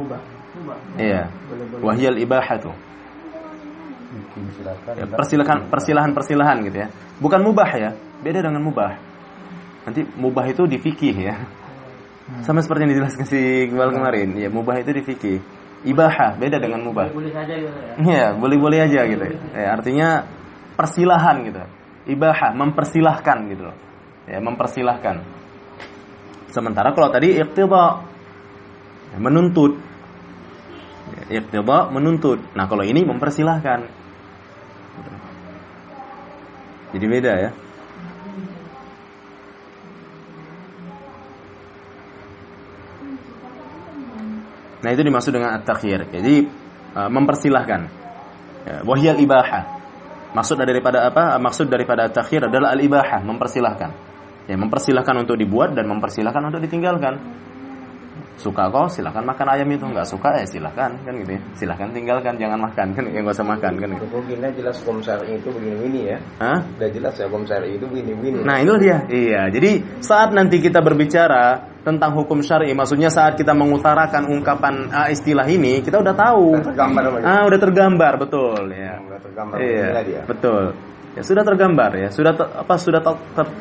Iya. Wahyal ibahatu. Ya, persilahan gitu ya. Bukan mubah ya. Beda dengan mubah. Nanti mubah itu di fikih ya. Sama seperti yang dijelaskan si Iqbal kemarin. Ya, mubah itu di fikih. Ibahah beda dengan mubah. Boleh saja gitu ya. Iya, boleh-boleh aja gitu ya. Artinya persilahan gitu. Ibahah, mempersilahkan gitu loh. Ya, mempersilahkan. Sementara kalau tadi iqtida, menuntut. Iqtida menuntut. Nah, kalau ini mempersilahkan. Jadi beda ya. Nah, itu dimaksud dengan at-takhir. Jadi mempersilahkan. Ya, wahyal ibahah. Maksud daripada at-takhir adalah al-ibahah, mempersilahkan. Ya, mempersilahkan untuk dibuat dan mempersilahkan untuk ditinggalkan. Suka kau silakan makan ayam itu, enggak suka ya silakan kan gitu ya. Silakan tinggalkan, jangan makan kan, enggak usah makan kan gitu. Mungkin jelas hukum syar'i itu begini-begini ya. Udah jelas ya hukum syar'i itu begini-begini. Nah, inilah dia. Iya. Jadi saat nanti kita berbicara tentang hukum syar'i, maksudnya saat kita mengutarakan ungkapan istilah ini, kita udah tahu. Udah tergambar betul ya. Udah tergambar. Iya, betul. Ya, sudah tergambar ya. Sudah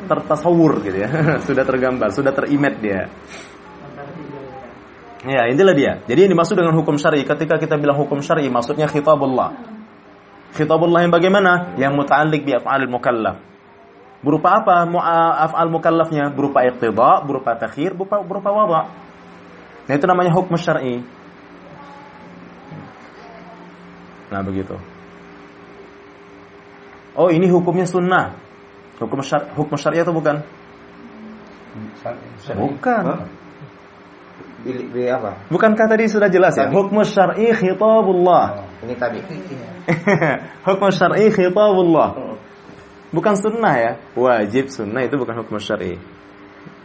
tertasawur gitu ya. Sudah tergambar, sudah terimet dia. Ya, inilah dia. Jadi yang dimaksud dengan hukum syar'i, ketika kita bilang hukum syar'i, maksudnya khitabullah. Khitabullah yang bagaimana? Yang muta'alliq bi af'alil mukallaf. Berupa apa af'al mukallafnya? Berupa iqtida, berupa takhir, berupa wada'. Nah, itu namanya hukum syar'i. Nah, begitu. Oh, ini hukumnya sunnah. Hukum syar'i atau bukan? Bukan. Apa? Bukankah tadi sudah jelas ya? Hukum syar'i khitabullah. Ini tadi. Hukum syar'i khitabullah. Bukan sunnah ya. Wajib sunnah itu bukan hukum syar'i.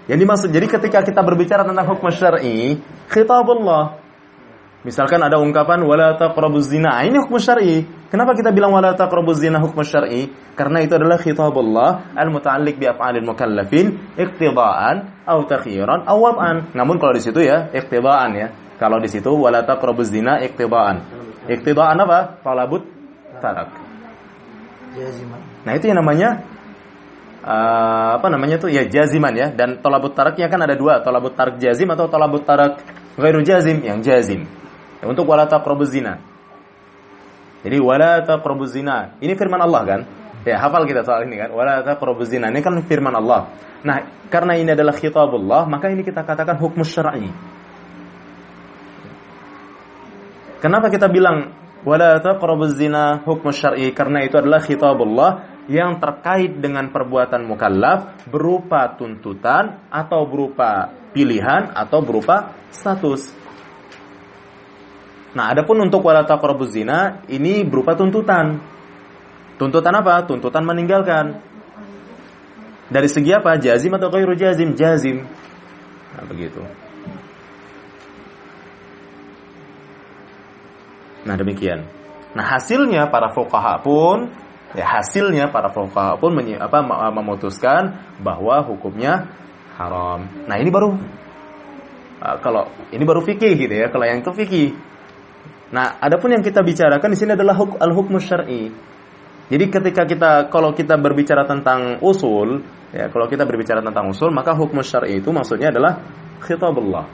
Yang dimaksud, jadi ketika kita berbicara tentang hukum syar'i, khitabullah. Misalkan ada ungkapan wala taqrabuz zina. Ini hukum syar'i. Kenapa kita bilang wala taqrabuz zina hukum syar'i? Karena itu adalah khitabullah al-muta'alliq bi af'alil mukallafin iqtidaan atau takhiran atau wad'an. Namun kalau di situ ya iqtidaan ya. Kalau di situ wala taqrabuz zina iqtidaan. Iqtidaan apa? Talabut tarak. Jaziman. Nah, itu yang namanya ya jaziman ya. Dan tolabut taraknya kan ada dua, tolabut tarak jazim atau tolabut tarak ghairu jazim. Yang jazim ya, untuk wala taqrabuz zina. Jadi wala taqrabuz zina, ini firman Allah kan? Ya, hafal kita soal ini kan, wala taqrabuz zina, ini kan firman Allah. Nah, karena ini adalah khitabullah, maka ini kita katakan hukum syar'i. Kenapa kita bilang wala taqrabuz zina hukum syar'i? Karena itu adalah khitabullah yang terkait dengan perbuatan mukallaf berupa tuntutan atau berupa pilihan atau berupa status. Nah, adapun untuk wala taqrabuz zina ini berupa tuntutan. Tuntutan apa? Tuntutan meninggalkan. Dari segi apa? Jazim atau ghairu jazim? Jazim. Nah, begitu. Nah, demikian. Nah, hasilnya para fuqaha pun memutuskan bahwa hukumnya haram. Nah, ini baru kalau ini baru fikih gitu ya. Kalau yang itu fikih. Nah, adapun yang kita bicarakan di sini adalah al-hukmu syar'i. Jadi kalau kita berbicara tentang usul, ya, maka hukum syar'i itu maksudnya adalah khitabullah.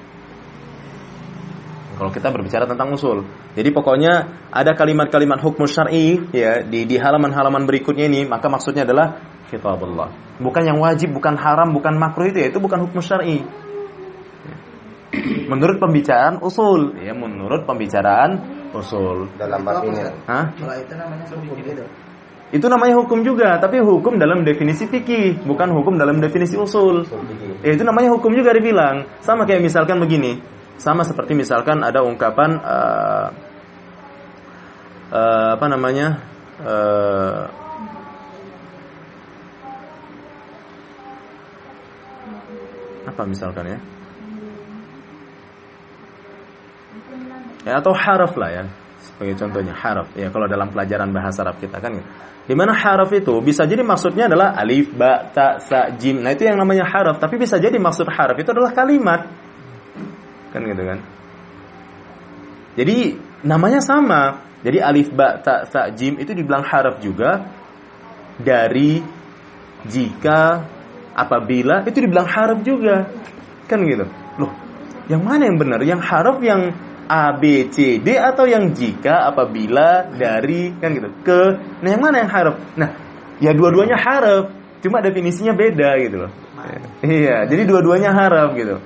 Kalau kita berbicara tentang usul. Jadi pokoknya ada kalimat-kalimat hukum syar'i ya di halaman-halaman berikutnya ini, maka maksudnya adalah khitabullah. Bukan yang wajib, bukan haram, bukan makruh itu bukan hukum syar'i. Menurut pembicaraan usul, ya, dalam bab ini. Hah? Kalau itu namanya hukum gitu. Itu namanya hukum juga, tapi hukum dalam definisi fikih, bukan hukum dalam definisi usul. Ya, itu namanya hukum juga dibilang. Sama kayak misalkan begini. Sama seperti misalkan ada ungkapan apa misalkan ya? Ya, atau haraf lah ya, sebagai contohnya haraf ya, kalau dalam pelajaran bahasa Arab kita kan ya. Di mana haraf itu bisa jadi maksudnya adalah alif, ba, ta, sa, jim. Nah, itu yang namanya haraf, tapi bisa jadi maksud haraf itu adalah kalimat. Kan gitu kan. Jadi namanya sama. Jadi alif, ba, ta, sa, jim itu dibilang haraf juga. Dari, jika, apabila itu dibilang haraf juga. Kan gitu. Loh, yang mana yang benar? Yang haraf yang A, B, C, D atau yang jika, apabila, dari, kan gitu. Ke, nah yang mana yang haraf? Nah, ya dua-duanya haraf, cuma definisinya beda gitu loh. Iya, jadi dua-duanya haraf gitu.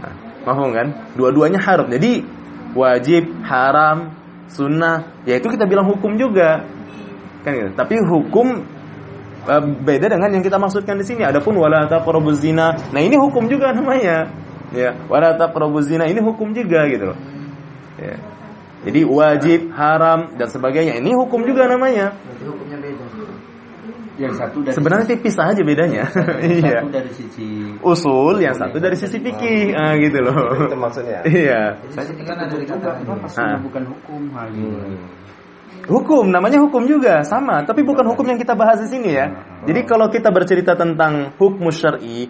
Nah, paham kan? Dua-duanya haraf. Jadi wajib, haram, sunnah, ya itu kita bilang hukum juga. Kan gitu. Tapi hukum beda dengan yang kita maksudkan di sini. Adapun wala taqrabuz zina, nah ini hukum juga namanya. Ya, wala taqrabuz zina ini hukum juga gitu loh. Ya. Jadi wajib, haram dan sebagainya ini hukum juga namanya. Berarti hukumnya beda. Yang satu dari sebenarnya tipis aja bedanya. Iya. Satu dari sisi usul, yang satu dari sisi fikih, gitu loh. Itu maksudnya. Iya. Jadi sini kan ada dikatakan bukan hukum hal gitu. Hukum, namanya hukum juga, sama. Tapi bukan hukum yang kita bahas di sini ya. Jadi kalau kita bercerita tentang hukum syar'i,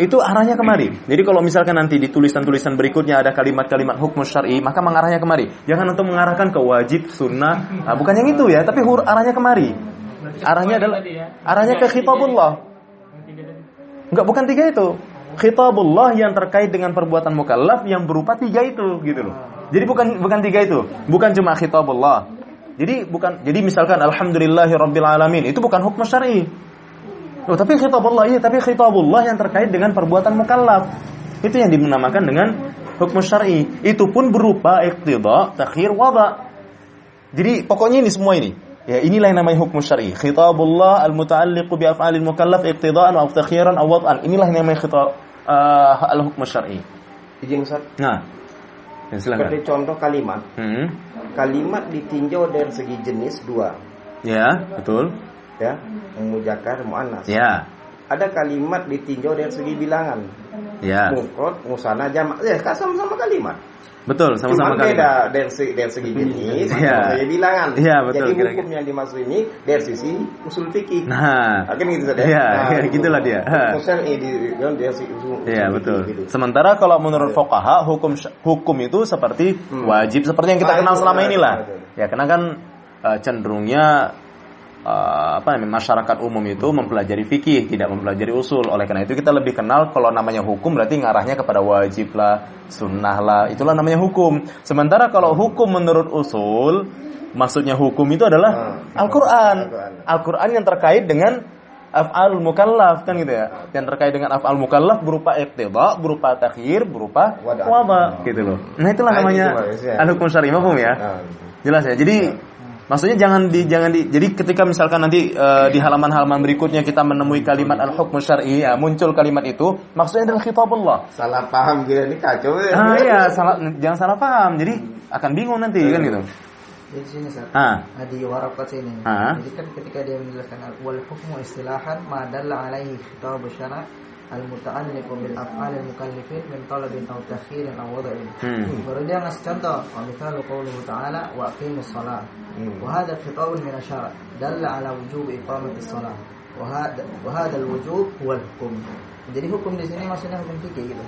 itu arahnya kemari. Jadi kalau misalkan nanti di tulisan-tulisan berikutnya ada kalimat-kalimat hukum syar'i, maka mengarahnya kemari. Jangan untuk mengarahkan ke wajib, sunnah. Nah, bukan yang itu ya, tapi arahnya kemari. Arahnya ke khitabullah. Enggak, bukan tiga itu. Khitabullah yang terkait dengan perbuatan mukallaf yang berupa tiga itu, gitu loh. Jadi bukan tiga itu. Bukan cuma khitabullah. Jadi misalkan alhamdulillahirabbil alamin, itu bukan hukum syar'i. Oh, tapi khitabullah, iya, tapi khitabullah yang terkait dengan perbuatan mukallaf. Itu yang dinamakan dengan hukum syar'i. Itu pun berupa iqtida, takhir, wada. Jadi pokoknya ini semua ini. Ya, inilah yang namanya hukum syar'i. Khitabullah al-muta'alliqu bi af'alil mukallaf iqtidaan aw takhiran aw wad'an. Inilah yang namanya al-hukum syar'i. Izin Ustaz. Nah, ya, silakan. Seperti contoh kalimat. Kalimat ditinjau dari segi jenis dua. Ya, betul. Ya, muzakkar, muannas. Ya. Ada kalimat ditinjau dari segi bilangan. Ya. Mufrad, musanna, jamak. Ya, sama-sama kalimat. Betul, sama-sama kalimat. Beda kalimat. dari segi jenis, ya. dari bilangan. Ya, betul. Jadi hukum yang dimaksud ini dari sisi usul fikih. Nah, kan gitu saja. Ya, gitulah dia. Usul dari sisi usul. Ya, betul. Gitu. Sementara kalau menurut fuqaha hukum itu seperti wajib, seperti yang kita kenal selama inilah. Ya, karena kan cenderungnya masyarakat umum itu mempelajari fikih, tidak mempelajari usul. Oleh karena itu kita lebih kenal kalau namanya hukum berarti ngarahnya kepada wajib lah, sunnah lah, itulah namanya hukum. Sementara kalau hukum menurut usul, maksudnya hukum itu adalah Al-Quran. Al-Quran yang terkait dengan af'alul mukallaf, kan gitu ya. Yang terkait dengan af'al mukallaf berupa iqtida, berupa takhir, berupa wada, gitu loh. Nah, itulah namanya al-hukum syar'i, mafhum ya? Jelas ya. Jadi maksudnya jangan di jadi ketika misalkan nanti di halaman-halaman berikutnya kita menemui kalimat al-hukm syar'i, ya, muncul kalimat itu, maksudnya adalah khitabullah. Salah paham kira ini kacau ya. Iya, jangan salah paham. Jadi akan bingung nanti kan gitu. Di sini Ustaz. Di warakat sini. Jadi kan ketika dia menjelaskan wal hukmu istilahan ma dalla alaihi khitab syara' al-muta'alliq bil af'al al-mukallifin min talabin aw takhirin aw wada'in. Baru dia ngasih contoh, misalnya qauluhu ta'ala wa aqimus shalah. Wa hadha khitabun min asy-syara' dalla ala wujub iqamatis shalah. Wa hadha al-wujub huwa al-hukm. Jadi hukum di sini maksudnya hukum fikih gitu.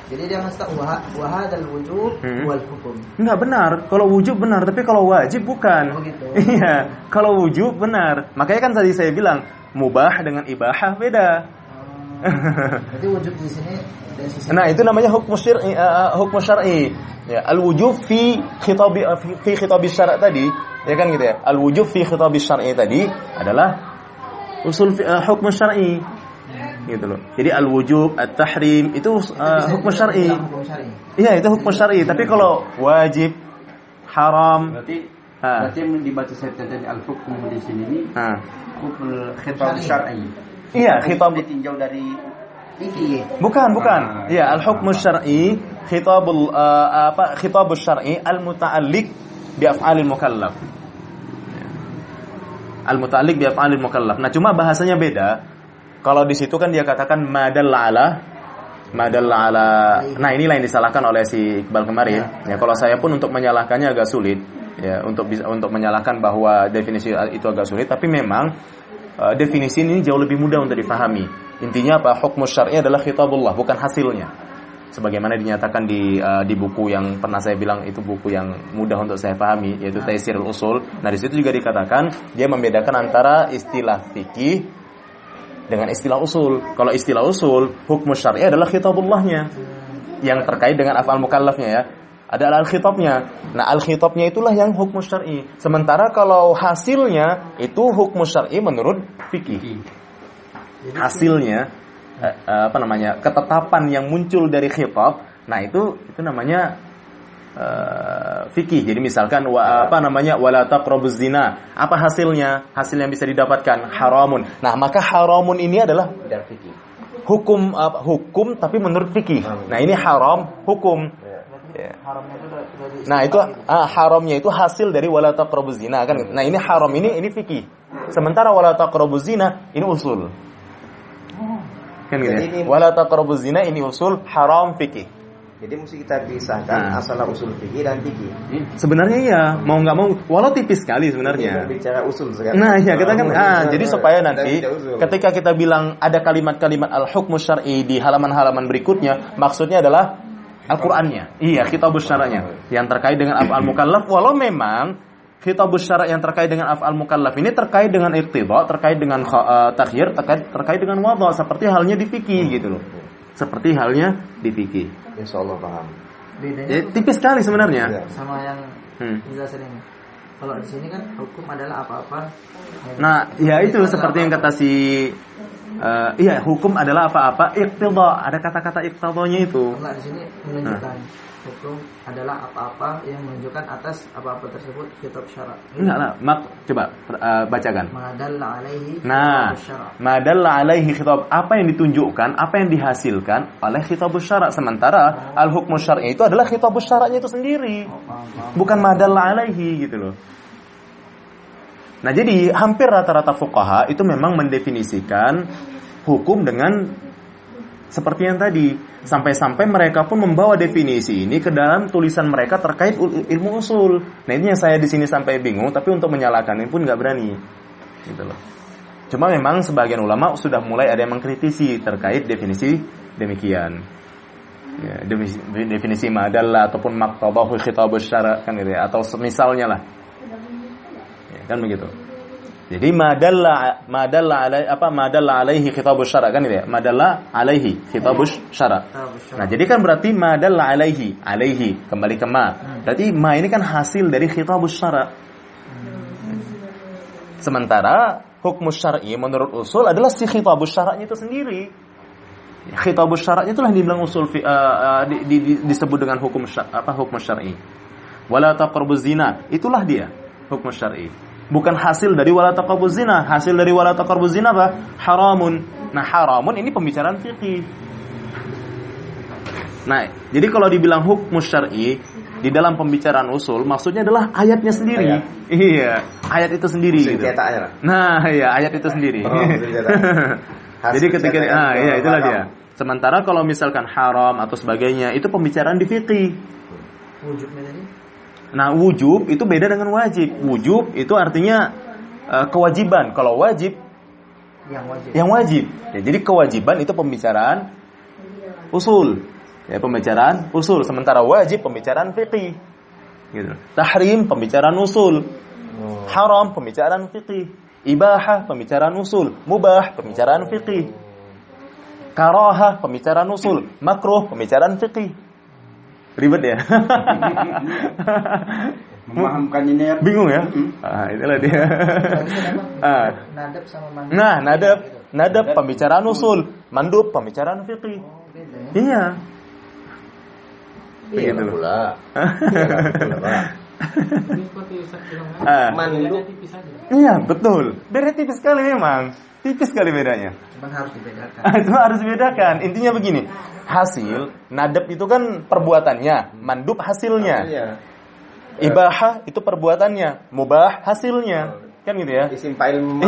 Jadi dia ngasih tahu wa hadha al-wujub huwa al-hukm. Enggak benar, kalau wujub benar, tapi kalau wajib bukan. Gitu. Iya, kalau wujub benar. Makanya kan tadi saya bilang mubah dengan ibahah beda. Jadi wujub di sini dari sisi. Nah, itu namanya hukum syar'i, hukum syar'i. Ya, al-wujub fi khitabi syara' tadi, ya kan gitu ya. Al-wujub fi khitabi syar'i tadi adalah usul hukum syar'i. Gitu loh. Jadi al-wujub, at-tahrim itu hukum syar'i. Iya, itu hukum syar'i. Tapi kalau wajib, haram, berarti yang dibaca saya tadi al-hukm di sini ini hukum khitab syar'i. Iya, khitab ditinjau dari fikih. Bukan. Iya, al-hukm syar'i khitabus syar'i al-muta'alliq bi af'alil mukallaf. Al-muta'alliq bi af'alil mukallaf. Nah, cuma bahasanya beda. Kalau di situ kan dia katakan madalla ala. Nah, inilah yang disalahkan oleh si Iqbal kemarin. Ya, kalau saya pun untuk menyalahkannya agak sulit. Ya, untuk menyalahkan bahwa definisi itu agak sulit, tapi memang definisi ini jauh lebih mudah untuk difahami. Intinya apa? Hukmus syar'i adalah khitabullah, bukan hasilnya. Sebagaimana dinyatakan di buku yang pernah saya bilang itu buku yang mudah untuk saya pahami, yaitu Taisirul Usul. Nah, di situ juga dikatakan dia membedakan antara istilah fikih dengan istilah usul. Kalau istilah usul, hukmus syar'i adalah khitabullahnya yang terkait dengan af'al mukallafnya ya. Ada al-khitabnya. Nah, al-khitabnya itulah yang hukum syar'i. Sementara kalau hasilnya itu hukum syar'i menurut fikih. Hasilnya ketetapan yang muncul dari khitab, nah itu namanya fikih. Jadi misalkan wala taqrabuz zina. Apa hasilnya? Hasil yang bisa didapatkan haramun. Nah, maka haramun ini adalah dari fikih. Hukum tapi menurut fikih. Nah, ini haram hukum. Ya. Nah, itu haramnya itu hasil dari wala taqrabuz zina kan. Nah, ini haram ini fikih. Sementara wala taqrabuz zina ini usul. Kan gitu ya. Wala taqrabuz zina ini usul, haram fikih. Jadi mesti kita pisahkan asal usul fikih dan fikih. Sebenarnya iya, mau enggak mau walau tipis sekali sebenarnya. Kita bicara usul sekarang. Nah, ya kita kan jadi supaya nanti ketika kita bilang ada kalimat-kalimat al-hukmu syar'i di halaman-halaman berikutnya, maksudnya adalah Al-Qur'annya. Iya, khitabus syara'nya yang terkait dengan af'al mukallaf, walau memang khitabus syara' yang terkait dengan af'al mukallaf ini terkait dengan iqtida, terkait dengan takhyir, terkait dengan wadha, seperti halnya di fikih gitu loh. Seperti halnya di fikih. Insyaallah paham. Bedanya tipis sekali sebenarnya. Sama yang penjelasan ini. Kalau di sini kan hukum adalah apa-apa. Nah, ya itu seperti yang kata si hukum adalah apa-apa iqtida. Ada kata-kata iqtidanya itu. Nah, di sini menunjukkan hukum adalah apa-apa yang menunjukkan atas apa-apa tersebut kitab syarat. Enggak lah, coba bacakan. Madalla alaihi. Nah, madalla alaihi khitab, apa yang ditunjukkan, apa yang dihasilkan oleh khitabus syara'. Sementara al-hukmu syar'i itu adalah khitabus syara'nya itu sendiri. Bukan madalla alaihi gitu loh. Nah, jadi hampir rata-rata fuqaha itu memang mendefinisikan hukum dengan seperti yang tadi. Sampai-sampai mereka pun membawa definisi ini ke dalam tulisan mereka terkait ilmu usul. Nah, ini yang saya di sini sampai bingung, tapi untuk menyalahkan ini pun nggak berani, gitu loh. Cuma memang sebagian ulama sudah mulai ada yang mengkritisi terkait definisi demikian. Ya, definisi madalla ataupun maqtadahu khitabus syara' kan gitu ya, atau misalnya lah. kan begitu. Jadi madalla alaihi khitabus syara kan itu ya. Madalla alaihi khitabus syara. Nah, jadi kan berarti madalla alaihi kembali ke ma. Berarti ma ini kan hasil dari khitabus syara. Sementara hukum syar'i menurut usul adalah si khitabus syara'nya itu sendiri. Khitabus syara'nya itulah yang dibilang usul disebut dengan hukum syar'i. Wala taqrabuz zina, itulah dia hukum syar'i. Bukan hasil dari wala taqrabuz zina. Hasil dari wala taqrabuz zina apa? Haramun. Nah, haramun ini pembicaraan fikih. Nah, jadi kalau dibilang hukum syar'i di dalam pembicaraan usul maksudnya adalah ayatnya sendiri. Iya, ayat itu sendiri gitu. Nah, iya, ayat itu sendiri. Jadi ketika itulah dia. Sementara kalau misalkan haram atau sebagainya itu pembicaraan di fikih. Wujubnya tadi? Nah, wujub itu beda dengan wajib. Wujub itu artinya kewajiban. Kalau wajib yang wajib. Ya, jadi kewajiban itu pembicaraan usul. Ya, pembicaraan usul. Sementara wajib pembicaraan fikih. Gitu. Tahrim pembicaraan usul. Haram pembicaraan fikih. Ibahah pembicaraan usul. Mubah pembicaraan fikih. Karahah pembicaraan usul. Makruh pembicaraan fikih. Ribet ya. Memahamkan ini ya. Bingung ya? Itulah dia. Nadab sama mandub. Nah, nadab pembicaraan usul, mandub pembicaraan fikih. Iya. Iya pula. Mandub. Iya, betul. Beda tipis sekali memang. Tipis sekali bedanya. Cuma harus dibedakan. Cuma harus dibedakan. Intinya begini. Hasil, nadab itu kan perbuatannya, mandub hasilnya. Ibahah itu perbuatannya, mubah hasilnya. Kan gitu ya?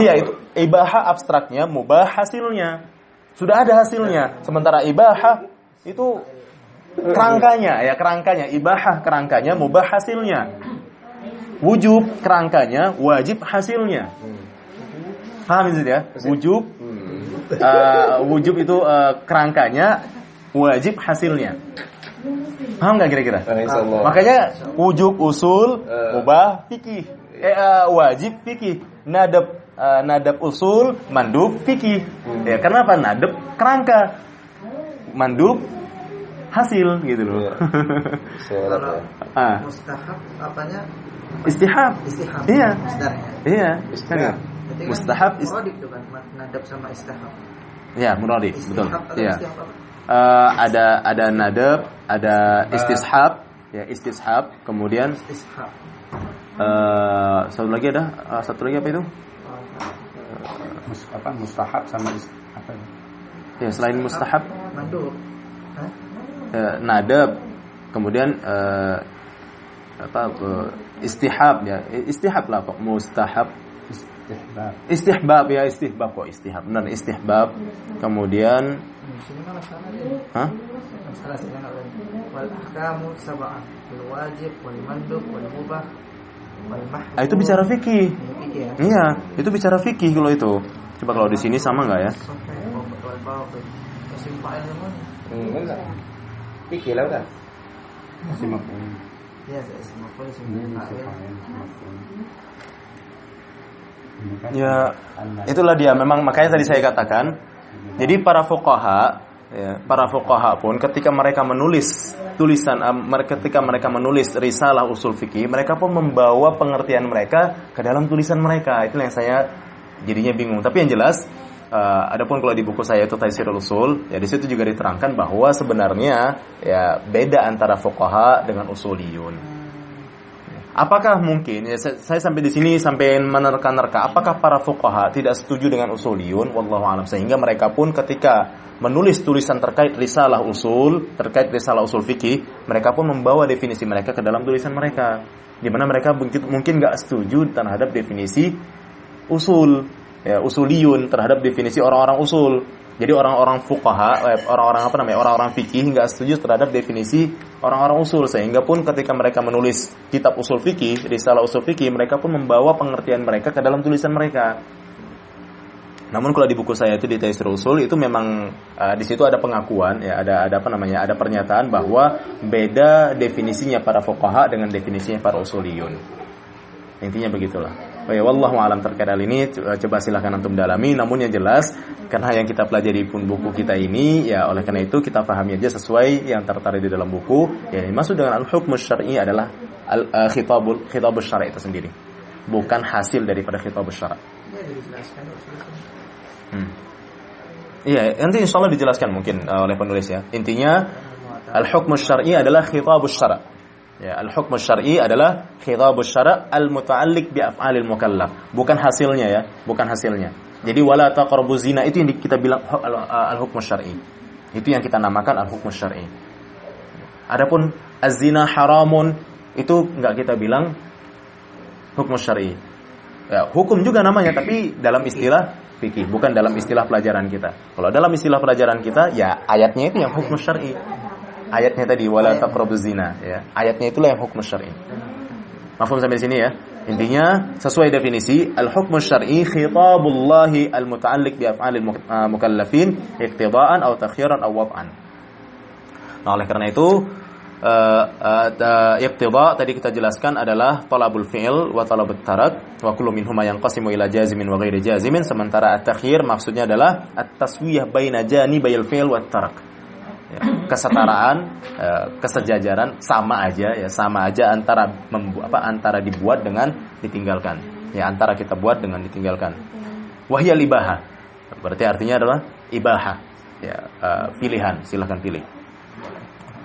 Iya, itu ibahah abstraknya, mubah hasilnya. Sudah ada hasilnya. Sementara ibahah itu kerangkanya, ibahah kerangkanya, mubah hasilnya. Wujub kerangkanya, wajib hasilnya. Paham itu ya? Wujub itu kerangkanya, wajib hasilnya. Paham nggak kira-kira? Makanya wujub usul, mubah fikih, wajib fikih, nadab usul, mandub fikih. Ya, karena apa? Nadab kerangka, mandub hasil gitu loh. Kalau mustahab apanya? Istihab. Iya. Iya. Mustahab muradif itu kan, nadab sama istihab. Ya, muradif, betul. Iya. Istihab Ada nadab, ada istishab, ya istishab, kemudian istihab. Satu lagi apa itu? Mustahab sama apa itu? Ya, selain mustahab, mandub. Nadab, kemudian istihab ya, istihab lah kok, mustahab. Istihbab ya, istihbab kok, istihab. Benar, istihbab. Kemudian Masalah wal ahkamu sab'ah, wal wajib, wal mandub, wal mubah, wal mahdzur. Itu bicara fikih. Ya? Iya, itu bicara fikih kalau itu. Coba kalau di sini sama enggak ya? Enggak. Fikih lah udah. Masih mafhum. Ya, Ya, itulah dia. Memang makanya tadi saya katakan. Jadi para fuqaha pun ketika mereka menulis ketika mereka menulis risalah usul fikih, mereka pun membawa pengertian mereka ke dalam tulisan mereka. Itu yang saya jadinya bingung. Tapi yang jelas, adapun kalau di buku saya itu Taisirul Usul, ya di situ juga diterangkan bahwa sebenarnya ya beda antara fuqaha dengan usuliyun. Apakah mungkin, ya saya sampai di sini sampai menerka-nerka, apakah para fuqaha tidak setuju dengan usuliyun? Wallahu a'lam. Sehingga mereka pun ketika menulis tulisan terkait risalah usul fikih, mereka pun membawa definisi mereka ke dalam tulisan mereka, di mana mereka mungkin nggak setuju terhadap definisi usul, ya, usuliyun, terhadap definisi orang-orang usul. Jadi orang-orang fuqaha, orang-orang fikih nggak setuju terhadap definisi orang-orang usul, sehingga pun ketika mereka menulis kitab usul fikih, risalah usul fikih, mereka pun membawa pengertian mereka ke dalam tulisan mereka. Namun kalau di buku saya itu di Taisirul Usul itu memang di situ ada pengakuan, ya ada pernyataan bahwa beda definisinya para fuqaha dengan definisinya para usuliyun. Intinya begitulah. Oh ya, wallahu alam terkait hal ini, coba silakan antum dalami. Namun yang jelas, karena yang kita pelajari pun buku kita ini, ya oleh karena itu kita pahami aja sesuai yang tertera di dalam buku. Ya, yang maksud dengan al-hukm syar'i adalah khitabul syar'i itu sendiri, bukan hasil daripada khitabul syar'i. Iya, nanti insyaallah dijelaskan mungkin oleh penulis ya. Intinya al-hukm syar'i adalah khitabul syara'. Ya, al-hukm syar'i adalah khitabus syara' al-muta'alliq bi af'alil mukallaf, bukan hasilnya ya, bukan hasilnya. Jadi wala taqrabuz zina itu yang kita bilang al-hukm syar'i. Itu yang kita namakan al-hukm syar'i. Adapun az-zina haramun itu enggak kita bilang hukum syar'i. Ya, hukum juga namanya tapi dalam istilah fikih, bukan dalam istilah pelajaran kita. Kalau dalam istilah pelajaran kita ya ayatnya itu yang hukum syar'i. Ayatnya tadi wala taqrabuz zina ya. Ayatnya itulah yang hukum syar'i. Mafhum sampai sini ya. Intinya sesuai definisi al-hukm syar'i khitabullahi al-muta'alliq bi af'alil mukallafin iqtida'an aw takhyiran aw wad'an. Nah, oleh karena itu iqtida' tadi kita jelaskan adalah talabul fi'il wa talabut tarak wa kullu minhuma yanqasimu ila jazimin wa ghairi jazimin, sementara at-takhyir maksudnya adalah at-taswiyah baina janibayil fi'il wat tarak. Ya, kesetaraan, kesejajaran, sama aja ya, sama aja antara dibuat dengan ditinggalkan. Ya, antara kita buat dengan ditinggalkan. Wahya ibahah. Berarti artinya adalah ibahah. Ya, pilihan, silakan pilih.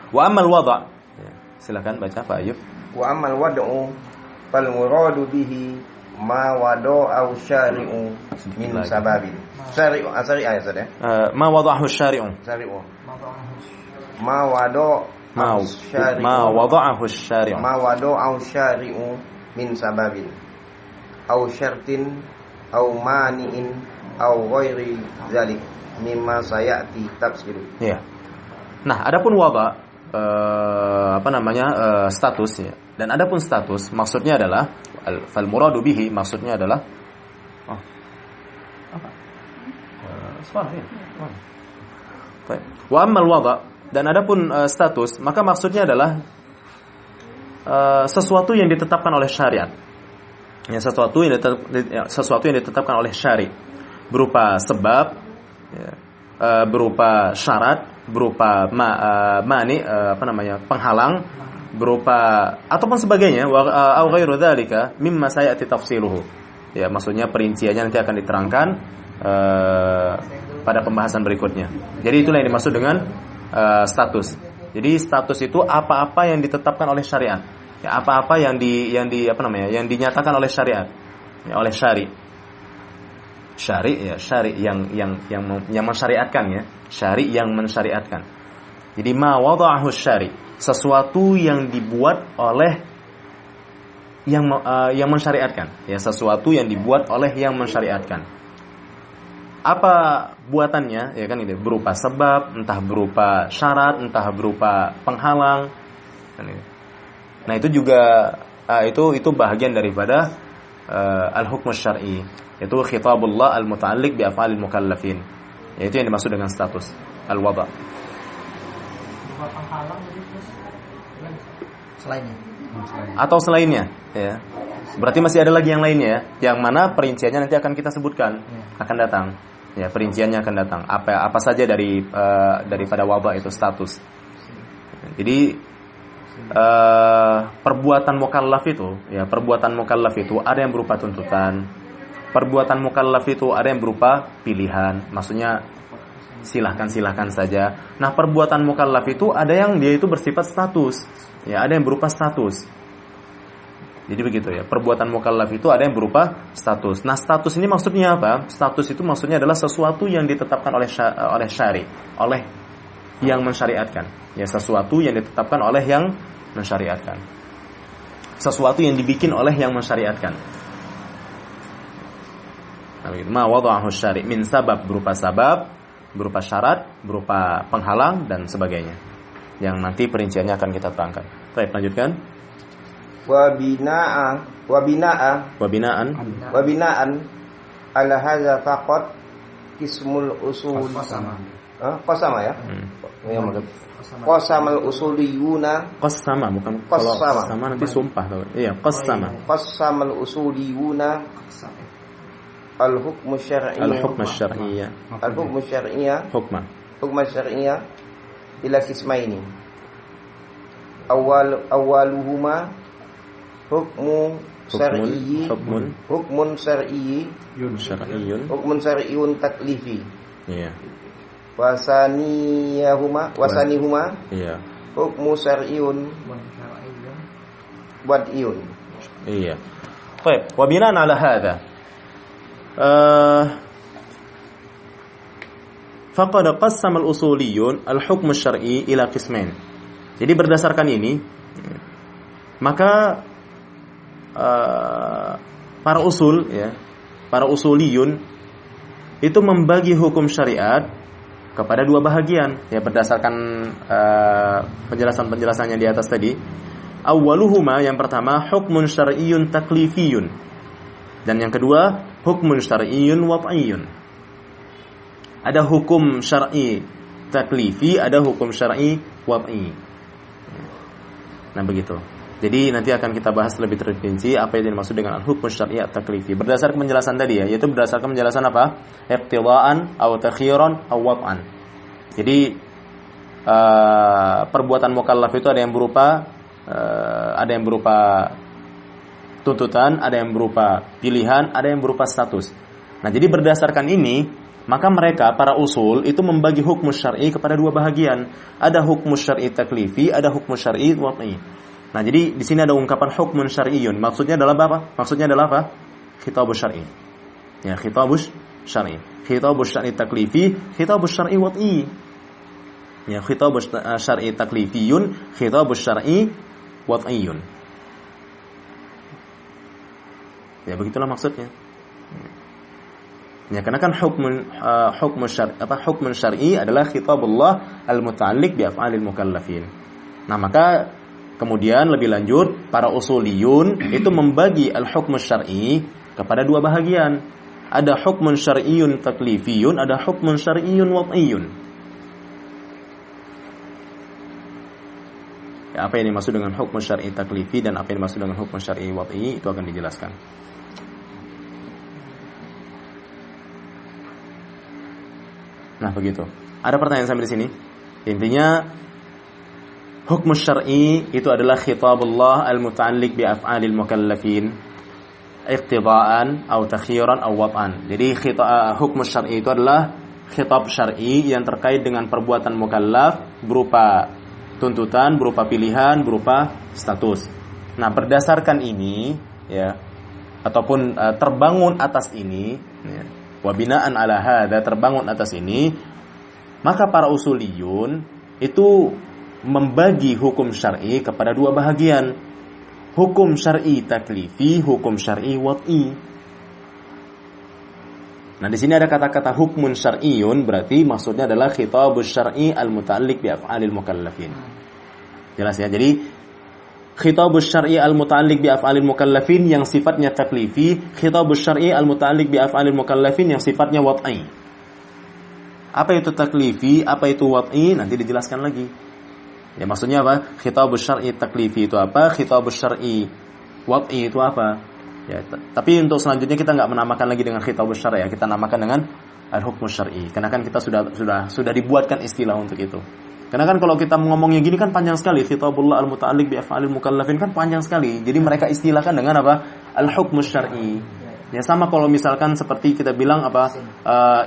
Wa amal wada'. Ya, silakan baca Pak Ayub. Wa amal wad'u fal muradu bihi ma wada'u syari'u min sababin. Syari'u ayat saja. Ma wada'ahu syari'u. Syari'u. Ma wada'ahu syari'u min sababin aw syartin aw mani'in aw ghairi dzalik mimma sayati tafsiru. Ya. Nah, adapun wada' status ya. Dan adapun status maksudnya adalah fal muradu bihi maksudnya adalah wa ammal wada' dan adapun status maka maksudnya adalah sesuatu yang ditetapkan oleh syariat. Ya, sesuatu yang ditetapkan oleh syari berupa sebab ya, berupa syarat, berupa penghalang, berupa ataupun sebagainya au ghairu dzalika mimma sayati tafsiluhu. Ya, maksudnya perinciannya nanti akan diterangkan pada pembahasan berikutnya. Jadi itulah yang dimaksud dengan status. Jadi status itu apa-apa yang ditetapkan oleh syariat. Ya, apa-apa yang dinyatakan oleh syariat. Ya, oleh syari. Syari ya, syari yang mensyariatkan ya. Syari yang mensyariatkan. Jadi ma wada'ahu syari, sesuatu yang dibuat oleh yang mensyariatkan. Ya, sesuatu yang dibuat oleh yang mensyariatkan. Apa buatannya ya kan, ini berupa sebab, entah berupa syarat, entah berupa penghalang. Nah, itu juga itu bahagian daripada al-hukm syar'i, yaitu khitabullah al-muta'alliq bi af'alil mukallafin. Yaitu yang dimaksud dengan status al-wada'. Selainnya atau selainnya ya. Berarti masih ada lagi yang lainnya ya, yang mana perinciannya nanti akan kita sebutkan, akan datang. Ya, perinciannya akan datang. Apa saja daripada wada' itu status. Jadi perbuatan mukallaf itu, ya, perbuatan mukallaf itu ada yang berupa tuntutan. Perbuatan mukallaf itu ada yang berupa pilihan. Maksudnya silahkan saja. Nah, perbuatan mukallaf itu ada yang dia itu bersifat status. Ya, ada yang berupa status. Jadi begitu ya, perbuatan mukallaf itu ada yang berupa status. Nah, status ini maksudnya apa? Status itu maksudnya adalah sesuatu yang ditetapkan oleh syari, oleh yang mensyariatkan. Ya, sesuatu yang ditetapkan oleh yang mensyariatkan. Sesuatu yang dibikin oleh yang mensyariatkan. Nah, ma wada'ahu syari' min sabab, berupa syarat, berupa penghalang dan sebagainya. Yang nanti perinciannya akan kita terangkan. Baik, lanjutkan. Wa bina'an ala hadza faqat ismul usul Qasama ya. Ya maksud. Qasamal usuliyuna. Qasama bukan Qasama. Kalau qasama nanti sumpah tuh. Iya, qasama. Qasamal usuliyuna al-hukmu syar'i. Al-hukmu syar'iyyah. Al-hukmu syar'iyyah. Hukma syar'iyyah ila qismaini. Awaluhuma hukmu syar'iyyi. Hukmun syar'iyyun. Hukmun syar'iyyun taklifi. Iya. Wasanihuma iya. hukmu syar'iyyun wad'iyun. Iya. Baik, wa binaan ala hadha faqad qassama al-usuliyun al-hukm asy-syar'i ila qismain. Jadi berdasarkan ini maka para usuliyun itu membagi hukum syariat kepada dua bahagian, ya berdasarkan penjelasannya di atas tadi. Awwaluhuma, yang pertama, hukmun syar'iyyun taklifiyun, dan yang kedua hukmun syar'iyyun wad'iyyun. Ada hukum syar'i taklifi, ada hukum syar'i wad'i. Nah begitu. Jadi nanti akan kita bahas lebih terperinci apa yang dimaksud dengan al-hukm syar'i at-taklifi. Berdasarkan penjelasan tadi ya, yaitu berdasarkan penjelasan apa? Iqtidaan aw takhiran aw wad'an. Jadi perbuatan mukallaf itu ada yang berupa tuntutan, ada yang berupa pilihan, ada yang berupa status. Nah, jadi berdasarkan ini, maka mereka para usul itu membagi hukum syar'i kepada dua bahagian. Ada hukum syar'i taklifi, ada hukum syar'i wad'i. Nah, jadi di sini ada ungkapan hukmun syar'iyyun. Maksudnya adalah apa? Maksudnya adalah apa? Khitabus syar'i. Ya, khitabus syar'i. Khitabus syar'i taklifi, khitabus syar'i wad'i. Ya, khitabus syar'i taklifiyun, khitabus syar'i wad'iyyun. Ya, begitulah maksudnya. Ya, karena kan hukmun syar'i adalah khitabullah al-muta'alliq bi af'alil mukallafin. Nah, maka kemudian lebih lanjut para usuliyun itu membagi al-hukm syar'i kepada dua bahagian. Ada hukmun syar'iyyun taklifiyun, ada hukmun syar'iyyun wad'iyyun. Ya, apa yang dimaksud dengan hukm syar'i taklifi dan apa yang dimaksud dengan hukm syar'i wad'i itu akan dijelaskan. Nah, begitu. Ada pertanyaan sampai di sini? Intinya hukm syar'i itu adalah khitabullah al-muta'alliq bi af'alil mukallafin iqtidaan atau takhiran atau wad'an. Jadi hukm syar'i itu adalah khitab syar'i yang terkait dengan perbuatan mukallaf berupa tuntutan, berupa pilihan, berupa status. Nah, berdasarkan ini ya, ataupun terbangun atas ini ya, wa binaan ala hadza, terbangun atas ini, maka para usuliyun itu membagi hukum syar'i kepada dua bahagian. Hukum syar'i taklifi, hukum syar'i wad'i. Nah, di sini ada kata-kata hukmun syar'iyyun, berarti maksudnya adalah khitabus syar'i al-muta'alliq bi af'alil mukallafin. Jelas ya. Jadi khitabus syar'i al-muta'alliq bi af'alil mukallafin yang sifatnya taklifi, khitabus syar'i al-muta'alliq bi af'alil mukallafin yang sifatnya wad'i. Apa itu taklifi, apa itu wad'i, nanti dijelaskan lagi. Ya, maksudnya apa? Khitabus syar'i taklifi itu apa? Khitabus syar'i wad'i itu apa? Ya, tapi untuk selanjutnya kita nggak menamakan lagi dengan khitabus syar'i ya, kita namakan dengan al-hukm syar'i. Karena kan kita sudah dibuatkan istilah untuk itu. Karena kan kalau kita ngomongnya gini kan panjang sekali, khitabullah al-muta'alliq bi af'alil mukallafin kan panjang sekali. Jadi mereka istilahkan dengan apa? Al-hukm syar'i. Ya, sama kalau misalkan seperti kita bilang apa?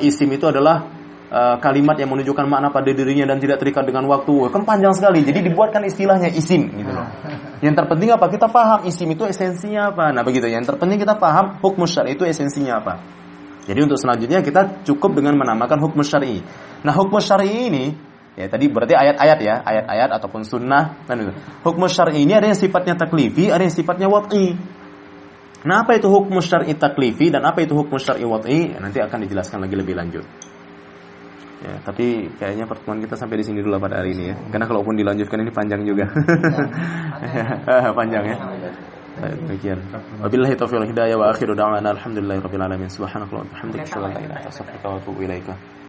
Isim itu adalah kalimat yang menunjukkan makna pada dirinya dan tidak terikat dengan waktu. Kan panjang sekali. Jadi dibuatkan istilahnya isim gitu loh. Yang terpenting apa? Kita paham isim itu esensinya apa. Nah, begitu. Yang terpenting kita paham hukum syar'i itu esensinya apa. Jadi untuk selanjutnya kita cukup dengan menamakan hukum syar'i. Nah, hukum syar'i ini ya tadi berarti ayat-ayat ya, ayat-ayat ataupun sunnah kan itu. Hukum syar'i ini ada yang sifatnya taklifi, ada yang sifatnya wad'i. Nah, apa itu hukum syar'i taklifi dan apa itu hukum syar'i wad'i? Nanti akan dijelaskan lagi lebih lanjut. Ya, tapi kayaknya pertemuan kita sampai di sini dulu pada hari ini ya. Karena kalaupun dilanjutkan ini panjang juga. Panjang ya. Demikian. Wabillahi taufiq wal hidayah wa akhiru da'wana alhamdulillahirabbil alamin. Subhanakallahumma wa bihamdika asyhadu an la ilaha illa anta astaghfiruka wa atubu ilaika.